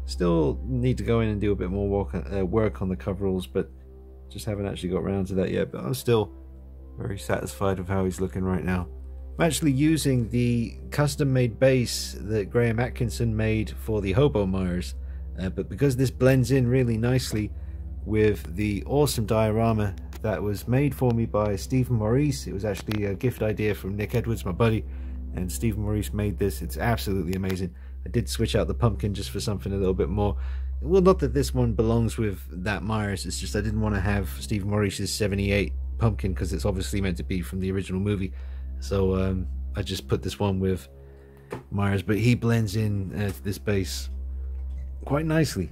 Still need to go in and do a bit more work on the coveralls, but just haven't actually got around to that yet. But I'm still very satisfied with how he's looking right now. I'm actually using the custom-made base that Graham Atkinson made for the Hobo Myers, but because this blends in really nicely with the awesome diorama that was made for me by Stephen Maurice. It was actually a gift idea from Nick Edwards, my buddy, and Stephen Maurice made this. It's absolutely amazing. I did switch out the pumpkin just for something a little bit more. Well, not that this one belongs with that Myers, it's just I didn't want to have Stephen Maurice's 78 pumpkin because it's obviously meant to be from the original movie. So I just put this one with Myers, but he blends in to this base quite nicely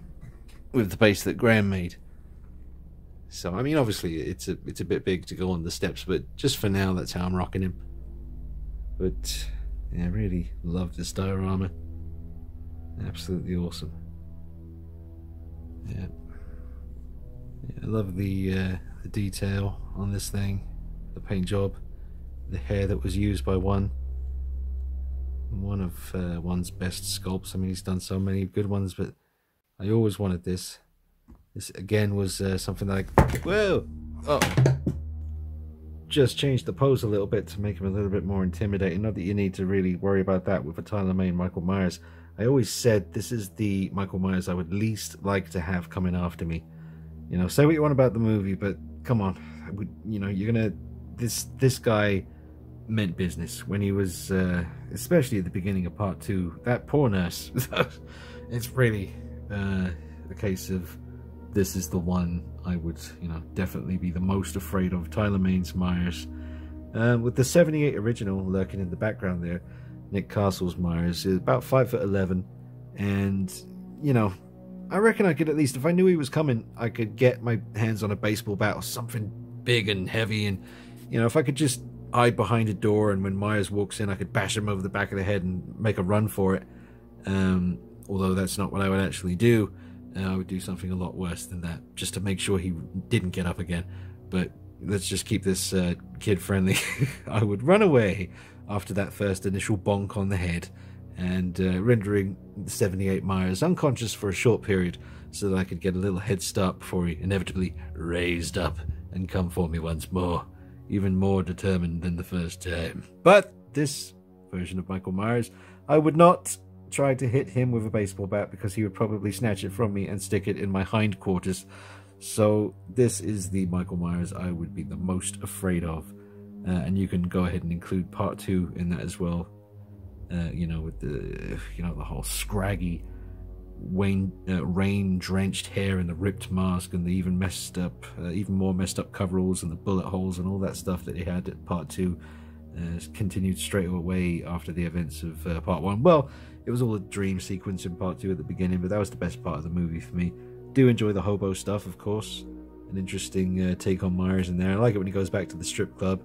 with the base that Graham made. So I mean, obviously it's a bit big to go on the steps, but just for now that's how I'm rocking him. But yeah, I really love this diorama. Absolutely awesome. Yeah, I love the detail on this thing, the paint job, the hair that was used by one of one's best sculpts. I mean, he's done so many good ones, but I always wanted this. This again was something that I... Whoa! Oh! just changed the pose a little bit to make him a little bit more intimidating. Not that you need to really worry about that with a Tyler Mane Michael Myers. I always said this is the Michael Myers I would least like to have coming after me. You know, say what you want about the movie, but come on, you know, you're gonna this guy meant business when he was, especially at the beginning of part 2. That poor nurse. It's really the case of this is the one I would, you know, definitely be the most afraid of. Tyler Mane Myers, with the '78 original lurking in the background there. Nick Castle's Myers is about 5'11", and you know, I reckon I could at least, if I knew he was coming, I could get my hands on a baseball bat or something big and heavy, and you know, if I could just hide behind a door, and when Myers walks in, I could bash him over the back of the head and make a run for it. Although that's not what I would actually do. I would do something a lot worse than that, just to make sure he didn't get up again. But let's just keep this kid friendly. I would run away after that first initial bonk on the head, and rendering the '78 Myers unconscious for a short period, so that I could get a little head start before he inevitably raised up and come for me once more, even more determined than the first time. But this version of Michael Myers, I would not try to hit him with a baseball bat, because he would probably snatch it from me and stick it in my hindquarters. So this is the Michael Myers I would be the most afraid of, and you can go ahead and include part 2 in that as well. You know, with the, you know, the whole scraggy rain-drenched hair and the ripped mask and the even more messed up coveralls and the bullet holes and all that stuff that he had at part 2 continued straight away after the events of part 1. Well, it was all a dream sequence in part 2 at the beginning, but that was the best part of the movie for me. Do enjoy the hobo stuff, of course. An interesting take on Myers in there. I like it when he goes back to the strip club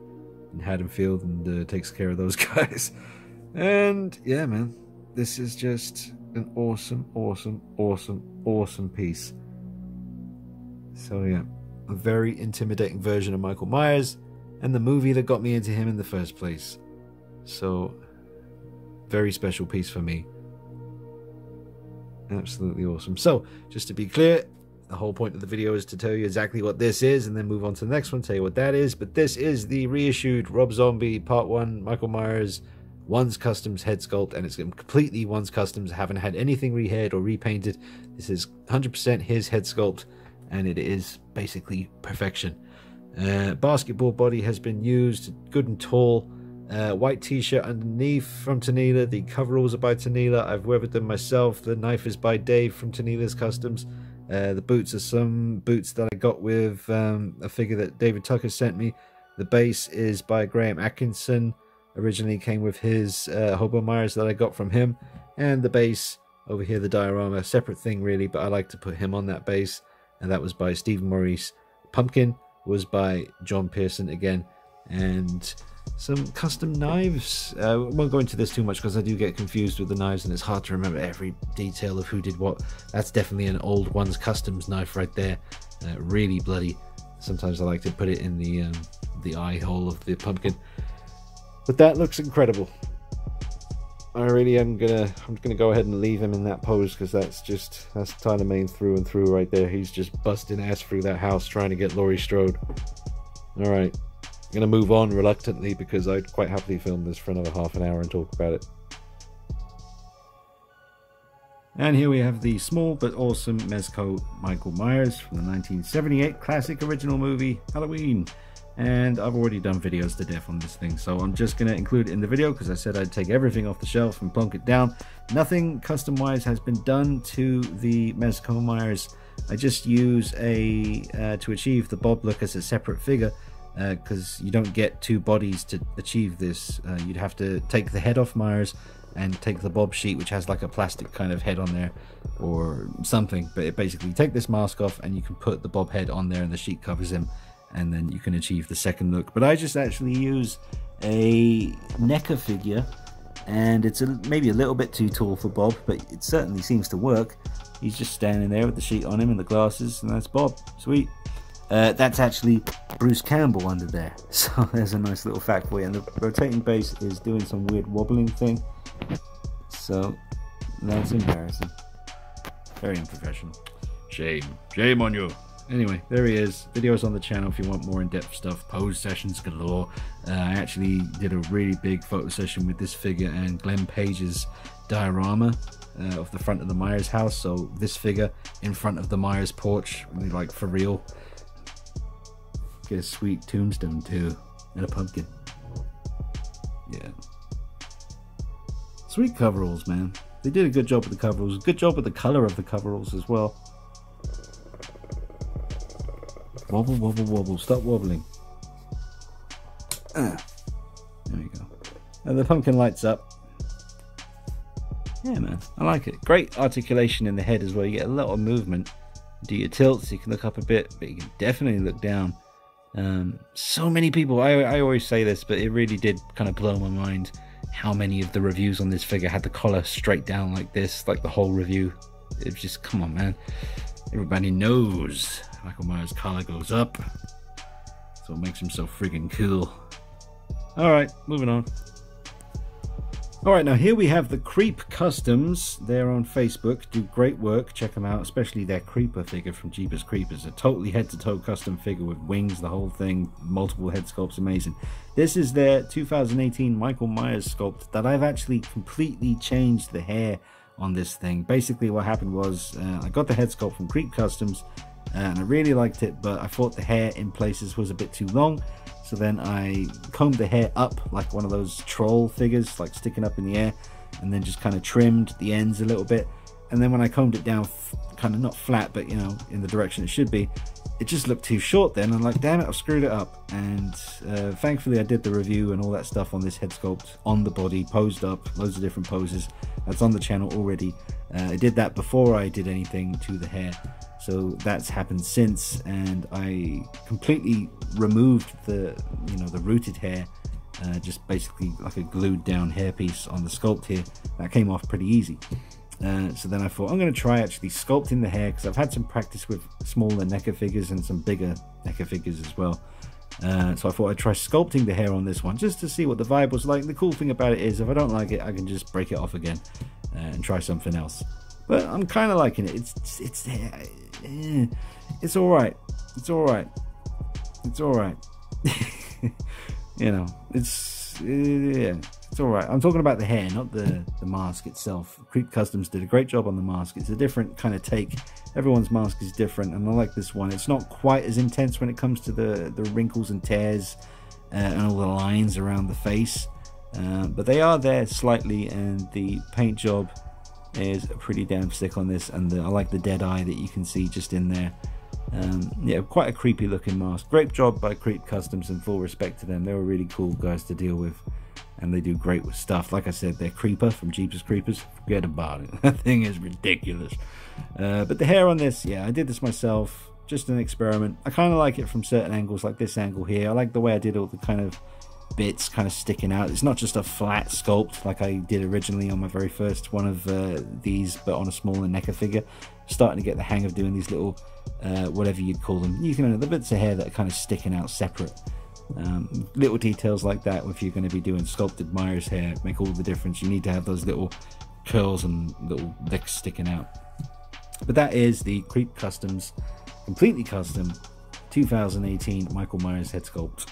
in Haddonfield and takes care of those guys. And yeah, man, this is just an awesome piece. So yeah, a very intimidating version of Michael Myers, and the movie that got me into him in the first place. So very special piece for me. Absolutely awesome. So just to be clear, the whole point of the video is to tell you exactly what this is, and then move on to the next one, tell you what that is. But this is the reissued Rob Zombie Part 1 Michael Myers One's Customs head sculpt, and it's completely One's Customs. Haven't had anything rehaired or repainted. This is 100% his head sculpt, and it is basically perfection. Basketball body has been used, good and tall. White t-shirt underneath from Tanila. The coveralls are by Tanila. I've weathered them myself. The knife is by Dave from Tanila's Customs. The boots are some boots that I got with a figure that David Tucker sent me. The base is by Graham Atkinson. Originally came with his Hobo Myers that I got from him. And the base over here, the diorama, separate thing really, but I like to put him on that base. And that was by Stephen Maurice. Pumpkin was by John Pearson again. And some custom knives. I won't go into this too much because I do get confused with the knives and it's hard to remember every detail of who did what. That's definitely an old One's Customs knife right there. Really bloody. Sometimes I like to put it in the eye hole of the pumpkin. But that looks incredible. I really am I'm gonna go ahead and leave him in that pose, because that's Tyler Mane through and through right there. He's just busting ass through that house trying to get Laurie Strode. Alright. I'm going to move on reluctantly, because I'd quite happily film this for another half an hour and talk about it. And here we have the small but awesome Mezco Michael Myers from the 1978 classic original movie Halloween. And I've already done videos to death on this thing, so I'm just going to include it in the video because I said I'd take everything off the shelf and plunk it down. Nothing custom-wise has been done to the Mezco Myers. I just use to achieve the Bob look as a separate figure. Because you don't get two bodies to achieve this. You'd have to take the head off Myers and take the Bob sheet, which has like a plastic kind of head on there or something. But it basically, take this mask off and you can put the Bob head on there and the sheet covers him, and then you can achieve the second look. But I just actually use a NECA figure, and it's maybe a little bit too tall for Bob, but it certainly seems to work. He's just standing there with the sheet on him and the glasses, and that's Bob. Sweet. That's actually Bruce Campbell under there. So there's a nice little fact for you. And the rotating base is doing some weird wobbling thing. So that's embarrassing. Very unprofessional. Shame. Shame on you. Anyway, there he is. Videos on the channel if you want more in-depth stuff. Pose sessions galore. I actually did a really big photo session with this figure and Glenn Page's diorama of the front of the Myers house. So this figure in front of the Myers porch, like for real. Get a sweet tombstone too, and a pumpkin. Yeah. Sweet coveralls, man. They did a good job with the coveralls. Good job with the color of the coveralls as well. Wobble, wobble, wobble. Stop wobbling. There we go. And the pumpkin lights up. Yeah, man. I like it. Great articulation in the head as well. You get a lot of movement. Do your tilts. You can look up a bit, but you can definitely look down. So many people, I always say this, but it really did kind of blow my mind how many of the reviews on this figure had the collar straight down like this, like the whole review. It was just, come on, man. Everybody knows Michael Myers' collar goes up, so it makes him so friggin' cool. Alright, moving on. Alright, now here we have the Creep Customs. They're on Facebook, do great work, check them out, especially their Creeper figure from Jeepers Creepers. A totally head-to-toe custom figure with wings, the whole thing, multiple head sculpts, amazing. This is their 2018 Michael Myers sculpt that I've actually completely changed the hair on this thing. Basically what happened was I got the head sculpt from Creep Customs and I really liked it, but I thought the hair in places was a bit too long. So then I combed the hair up like one of those troll figures, like sticking up in the air, and then just kind of trimmed the ends a little bit. And then when I combed it down, kind of not flat, but you know, in the direction it should be, it just looked too short then. I'm like, damn it, I've screwed it up. And thankfully I did the review and all that stuff on this head sculpt on the body, posed up, loads of different poses. That's on the channel already. I did that before I did anything to the hair. So that's happened since, and I completely removed the, you know, the rooted hair, just basically like a glued down hairpiece on the sculpt here. That came off pretty easy. So then I thought I'm going to try actually sculpting the hair, because I've had some practice with smaller NECA figures and some bigger NECA figures as well. So I thought I'd try sculpting the hair on this one just to see what the vibe was like. The cool thing about it is if I don't like it, I can just break it off again and try something else. But I'm kind of liking it. It's all right. It's all right. It's all right. You know, yeah, it's all right. I'm talking about the hair, not the mask itself. Creep Customs did a great job on the mask. It's a different kind of take. Everyone's mask is different, and I like this one. It's not quite as intense when it comes to the wrinkles and tears and all the lines around the face, but they are there slightly, and the paint job is pretty damn sick on this, and I like the dead eye that you can see just in there. Yeah, quite a creepy looking mask. Great job by Creep Customs, and full respect to them. They were really cool guys to deal with, and they do great with stuff. Like I said, their Creeper from Jeepers Creepers, forget about it. That thing is ridiculous. But the hair on this, yeah, I did this myself, just an experiment. I kind of like it from certain angles, like this angle here. I like the way I did all the kind of bits kind of sticking out. It's not just a flat sculpt like I did originally on my very first one of these, but on a smaller NECA figure. Starting to get the hang of doing these little whatever you'd call them. You can, the bits of hair that are kind of sticking out separate. Little details like that, if you're going to be doing sculpted Myers hair, make all the difference. You need to have those little curls and little licks sticking out. But that is the Creep Customs completely custom 2018 Michael Myers head sculpt.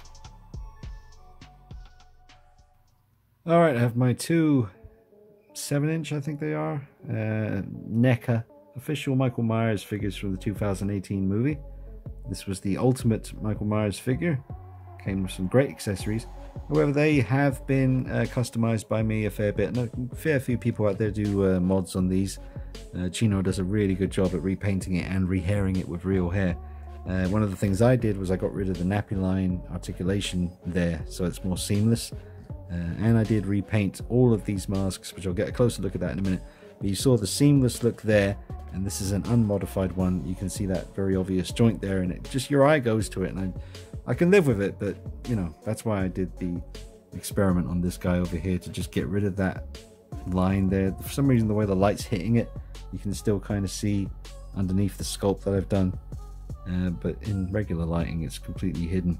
Alright, I have my two 7-inch, I think they are, NECA official Michael Myers figures from the 2018 movie. This was the ultimate Michael Myers figure. Came with some great accessories. However, they have been customized by me a fair bit. And a fair few people out there do mods on these. Chino does a really good job at repainting it and rehairing it with real hair. One of the things I did was I got rid of the nappy line articulation there, so it's more seamless. And I did repaint all of these masks, which I'll get a closer look at that in a minute. But you saw the seamless look there, and this is an unmodified one. You can see that very obvious joint there, and it just, your eye goes to it, and I can live with it. But you know, that's why I did the experiment on this guy over here, to just get rid of that line there. For some reason, the way the light's hitting it, you can still kind of see underneath the sculpt that I've done, but in regular lighting it's completely hidden.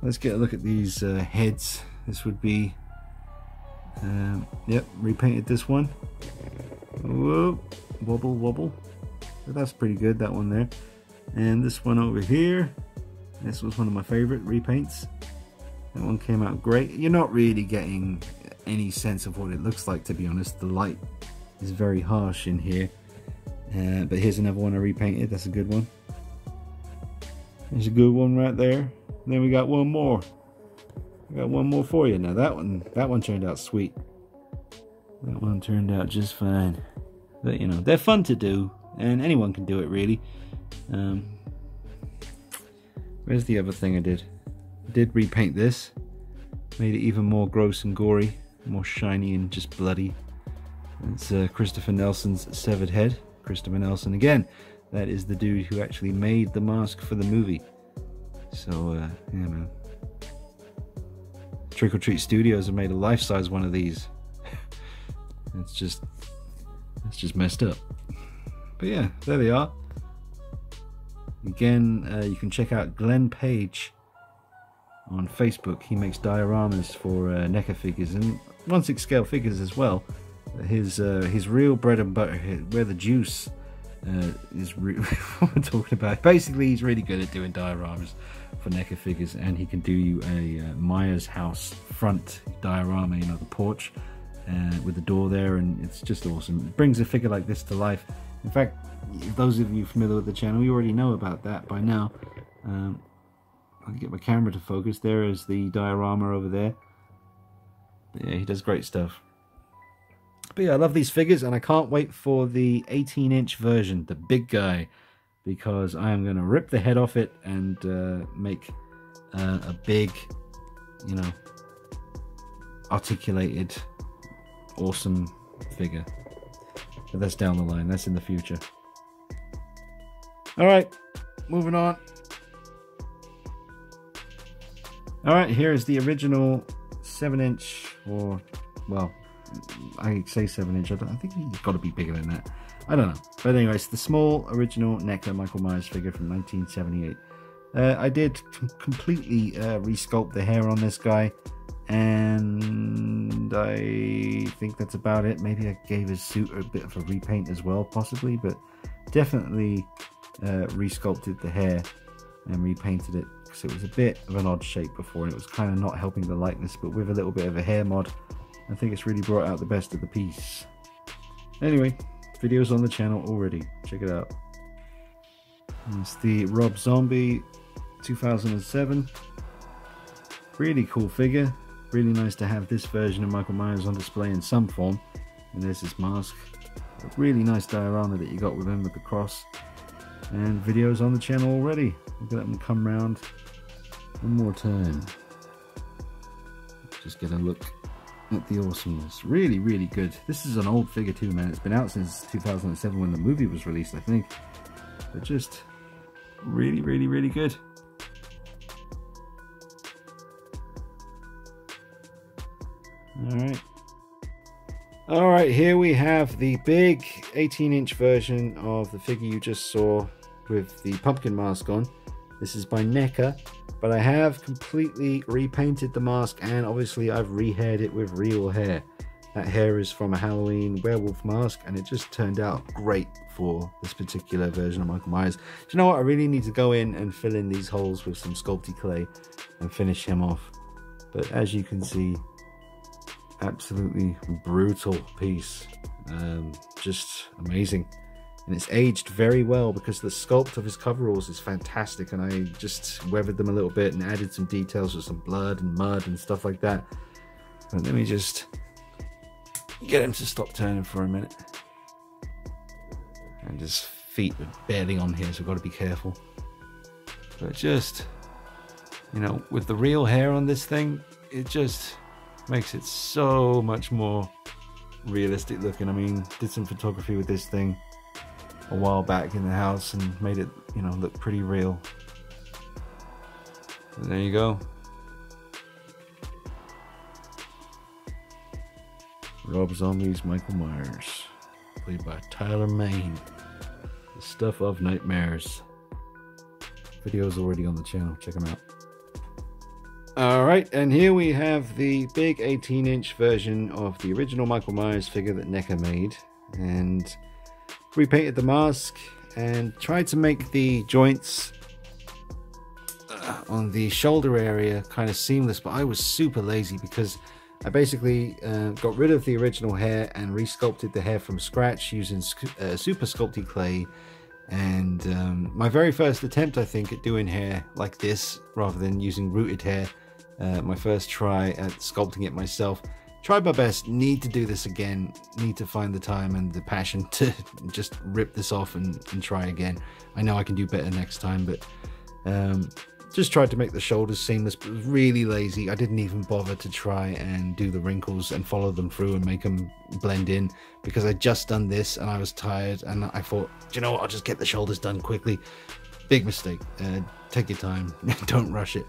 Let's get a look at these heads. This would be, yep, repainted this one. Whoa, wobble, wobble. But that's pretty good, that one there. And this one over here, this was one of my favorite repaints. That one came out great. You're not really getting any sense of what it looks like, to be honest. The light is very harsh in here. But here's another one I repainted. That's a good one. There's a good one right there. And then we got one more. We got one more for you. Now that one turned out sweet. That one turned out just fine. But you know, they're fun to do, and anyone can do it really. Where's the other thing I did? I did repaint this. Made it even more gross and gory, more shiny and just bloody. It's Christopher Nelson's severed head. Christopher Nelson again. That is the dude who actually made the mask for the movie. So yeah, man. Trick or Treat Studios have made a life-size one of these. It's just messed up. But yeah, there they are. Again, you can check out Glenn Page on Facebook. He makes dioramas for NECA figures and 1/6 scale figures as well. His real bread and butter, where the juice is what we're talking about. Basically, he's really good at doing dioramas for NECA figures, and he can do you a Myers house front diorama, you know, the porch with the door there, and it's just awesome. It brings a figure like this to life. In fact, those of you familiar with the channel, you already know about that by now. I can get my camera to focus. There is the diorama over there. But yeah, he does great stuff. But yeah, I love these figures, and I can't wait for the 18-inch version, the big guy, because I am going to rip the head off it and make a big, you know, articulated, awesome figure. But that's down the line. That's in the future. All right, moving on. All right, here is the original 7-inch, or, well, I say 7-inch. I think it's got to be bigger than that. I don't know. But anyway, it's the small original NECA Michael Myers figure from 1978. I did completely resculpt the hair on this guy, and I think that's about it. Maybe I gave his suit a bit of a repaint as well, possibly, but definitely resculpted the hair and repainted it, because it was a bit of an odd shape before, and it was kind of not helping the likeness. But with a little bit of a hair mod, I think it's really brought out the best of the piece. Anyway, videos on the channel already. Check it out. It's the Rob Zombie 2007. Really cool figure. Really nice to have this version of Michael Myers on display in some form. And there's his mask. A really nice diorama that you got with him with the cross. And videos on the channel already. We'll get them come round one more time. Just get a look at the awesomeness. Really, really good. This is an old figure too, man. It's been out since 2007 when the movie was released, I think. But just really, really, really good. Alright, here we have the big 18-inch version of the figure you just saw with the pumpkin mask on. This is by NECA, but I have completely repainted the mask, and obviously I've rehaired it with real hair. That hair is from a Halloween werewolf mask, and it just turned out great for this particular version of Michael Myers. Do you know what? I really need to go in and fill in these holes with some sculpty clay and finish him off. But as you can see, absolutely brutal piece. Just amazing. And it's aged very well, because the sculpt of his coveralls is fantastic, and I just weathered them a little bit and added some details with some blood and mud and stuff like that. But let me just get him to stop turning for a minute. And his feet are barely on here, so I've got to be careful. But just, you know, with the real hair on this thing, it just makes it so much more realistic looking. I mean, did some photography with this thing a while back in the house and made it, you know, look pretty real. And there you go. Rob Zombie's Michael Myers, played by Tyler Mane. The stuff of nightmares. Video's already on the channel, check them out. Alright, and here we have the big 18-inch version of the original Michael Myers figure that NECA made, and repainted the mask and tried to make the joints on the shoulder area kind of seamless, but I was super lazy because I basically got rid of the original hair and resculpted the hair from scratch using super sculpty clay. And my very first attempt, I think, at doing hair like this rather than using rooted hair, my first try at sculpting it myself. Tried my best, need to do this again, need to find the time and the passion to just rip this off and try again. I know I can do better next time, but just tried to make the shoulders seamless, but was really lazy. I didn't even bother to try and do the wrinkles and follow them through and make them blend in, because I'd just done this and I was tired, and I thought, do you know what, I'll just get the shoulders done quickly. Big mistake. Take your time, don't rush it.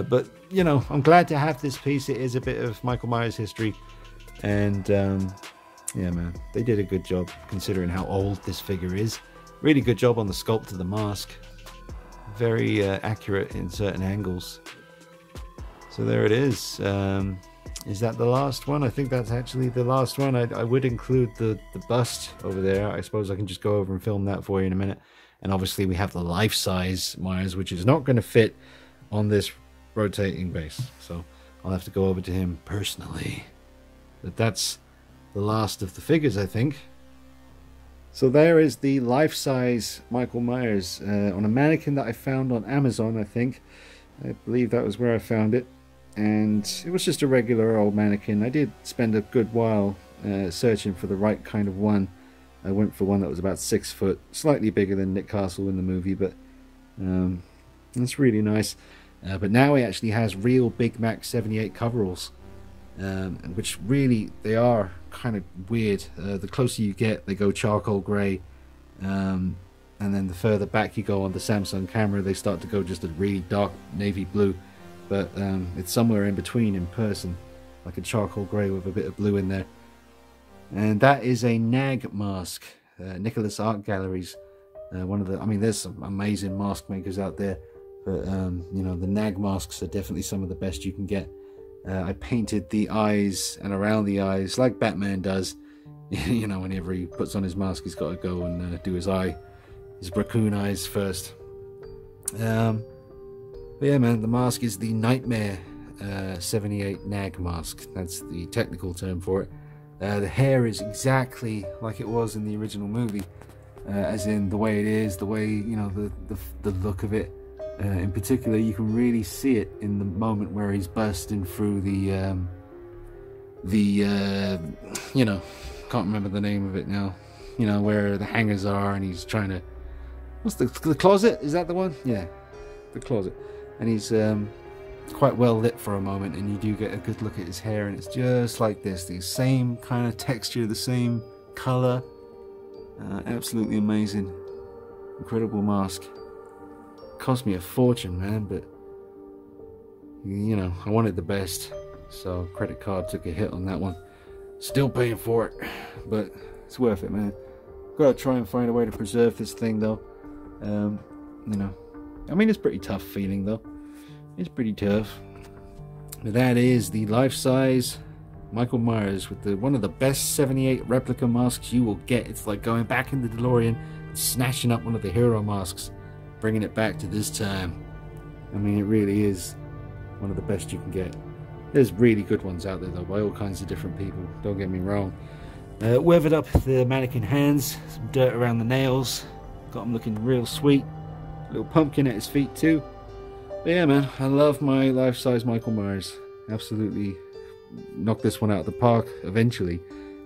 But you know, I'm glad to have this piece. It is a bit of Michael Myers history, and yeah man, they did a good job considering how old this figure is. Really good job on the sculpt of the mask, very accurate in certain angles. So there it is. Is that the last one? I think that's actually the last one. I would include the bust over there. I suppose I can just go over and film that for you in a minute. And obviously we have the life-size Myers, which is not going to fit on this rotating base, so I'll have to go over to him personally. But that's the last of the figures, I think. So there is the life-size Michael Myers on a mannequin that I found on Amazon, I think. I believe that was where I found it, and it was just a regular old mannequin. I did spend a good while searching for the right kind of one. I went for one that was about 6 foot, slightly bigger than Nick Castle in the movie, but that's really nice. But now he actually has real Big Mac 78 coveralls, which really, they are kind of weird. The closer you get, they go charcoal grey, and then the further back you go on the Samsung camera, they start to go just a really dark navy blue. But it's somewhere in between in person, like a charcoal grey with a bit of blue in there. And that is a NAG mask, Nicholas Art Galleries. One of the, I mean, there's some amazing mask makers out there. But, you know, the NAG masks are definitely some of the best you can get. I painted the eyes and around the eyes like Batman does. You know, whenever he puts on his mask, he's got to go and do his raccoon eyes first. But yeah, man, the mask is the Nightmare 78 NAG mask. That's the technical term for it. The hair is exactly like it was in the original movie. As in the way it is, the way, you know, the look of it. In particular, you can really see it in the moment where he's bursting through the you know, can't remember the name of it now. You know, where the hangers are, and he's trying to, what's the closet? Is that the one? Yeah, the closet. And he's quite well lit for a moment, and you do get a good look at his hair, and it's just like this, the same kind of texture, the same color. Absolutely amazing, incredible mask. Cost me a fortune, man, but you know, I wanted the best, so credit card took a hit on that one. Still paying for it, but it's worth it, man. Gotta try and find a way to preserve this thing, though. You know, I mean, it's pretty tough feeling, though. It's pretty tough. But that is the life-size Michael Myers with one of the best 78 replica masks you will get. It's like going back in the DeLorean and snatching up one of the hero masks, bringing it back to this time. I mean, it really is one of the best you can get. There's really good ones out there, though, by all kinds of different people, don't get me wrong. Weathered up the mannequin hands, some dirt around the nails, got them looking real sweet. A little pumpkin at his feet too. But yeah, man, I love my life-size Michael Myers. Absolutely knocked this one out of the park eventually,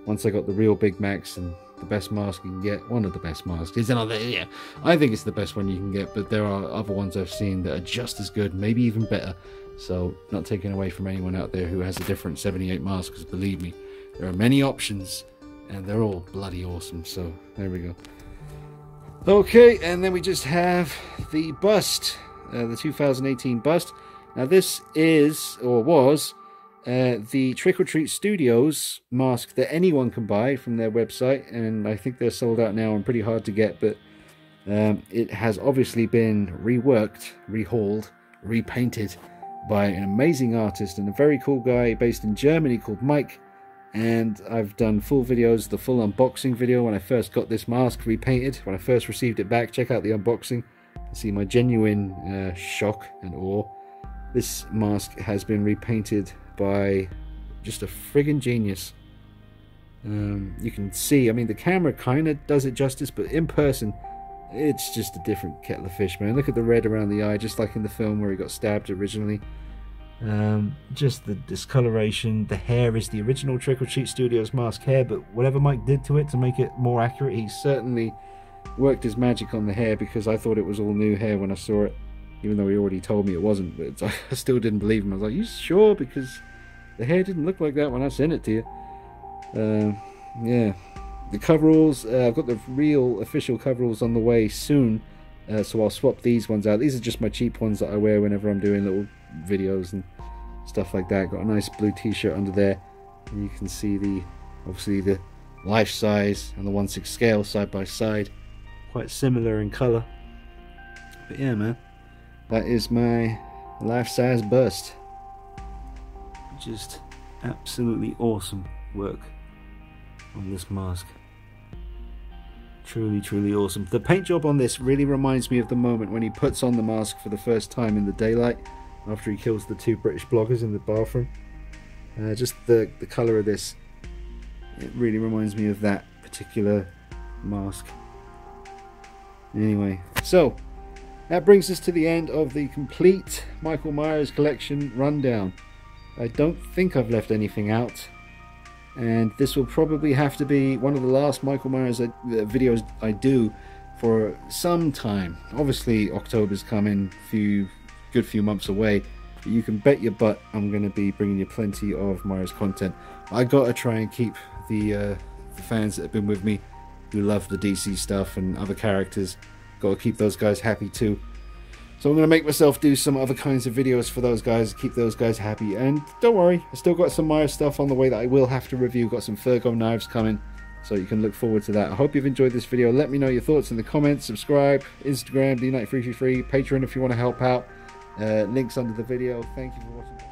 once I got the real Big Macs and the best mask you can get. One of the best masks. It's another, yeah, I think it's the best one you can get, but there are other ones I've seen that are just as good, maybe even better. So not taking away from anyone out there who has a different 78 mask, because believe me, there are many options and they're all bloody awesome. So there we go. Okay, and then we just have the bust, the 2018 bust. Now this is, or was, the Trick or Treat Studios mask that anyone can buy from their website, and I think they're sold out now and pretty hard to get, but it has obviously been reworked, rehauled, repainted by an amazing artist and a very cool guy based in Germany called Mike. And I've done full videos, the full unboxing video when I first got this mask repainted, when I first received it back. Check out the unboxing to see my genuine shock and awe. This mask has been repainted by just a friggin' genius. You can see, I mean, the camera kind of does it justice, but in person it's just a different kettle of fish, man. Look at the red around the eye, just like in the film where he got stabbed originally. Just the discoloration. The hair is the original Trick or Treat Studios mask hair, but whatever Mike did to it to make it more accurate, he certainly worked his magic on the hair, because I thought it was all new hair when I saw it, even though he already told me it wasn't. But I still didn't believe him. I was like, you sure? Because the hair didn't look like that when I sent it to you. Yeah, the coveralls, I've got the real official coveralls on the way soon, so I'll swap these ones out. These are just my cheap ones that I wear whenever I'm doing little videos and stuff like that. Got a nice blue t-shirt under there, and you can see obviously the life size and the 1/6 scale side by side, quite similar in color. But yeah, man, that is my life-size bust. Just absolutely awesome work on this mask. Truly awesome. The paint job on this really reminds me of the moment when he puts on the mask for the first time in the daylight after he kills the 2 British bloggers in the bathroom. Just the colour of this, it really reminds me of that particular mask. Anyway, so that brings us to the end of the complete Michael Myers collection rundown. I don't think I've left anything out, and this will probably have to be one of the last Michael Myers videos I do for some time. Obviously October's coming, good few months away, but you can bet your butt I'm going to be bringing you plenty of Myers content. I gotta try and keep the fans that have been with me, who love the DC stuff and other characters, gotta keep those guys happy too. So I'm going to make myself do some other kinds of videos for those guys, keep those guys happy. And don't worry, I still got some Myers stuff on the way that I will have to review. Got some Fergo knives coming, so you can look forward to that. I hope you've enjoyed this video. Let me know your thoughts in the comments. Subscribe, Instagram, D9333, Patreon if you want to help out. Links under the video. Thank you for watching.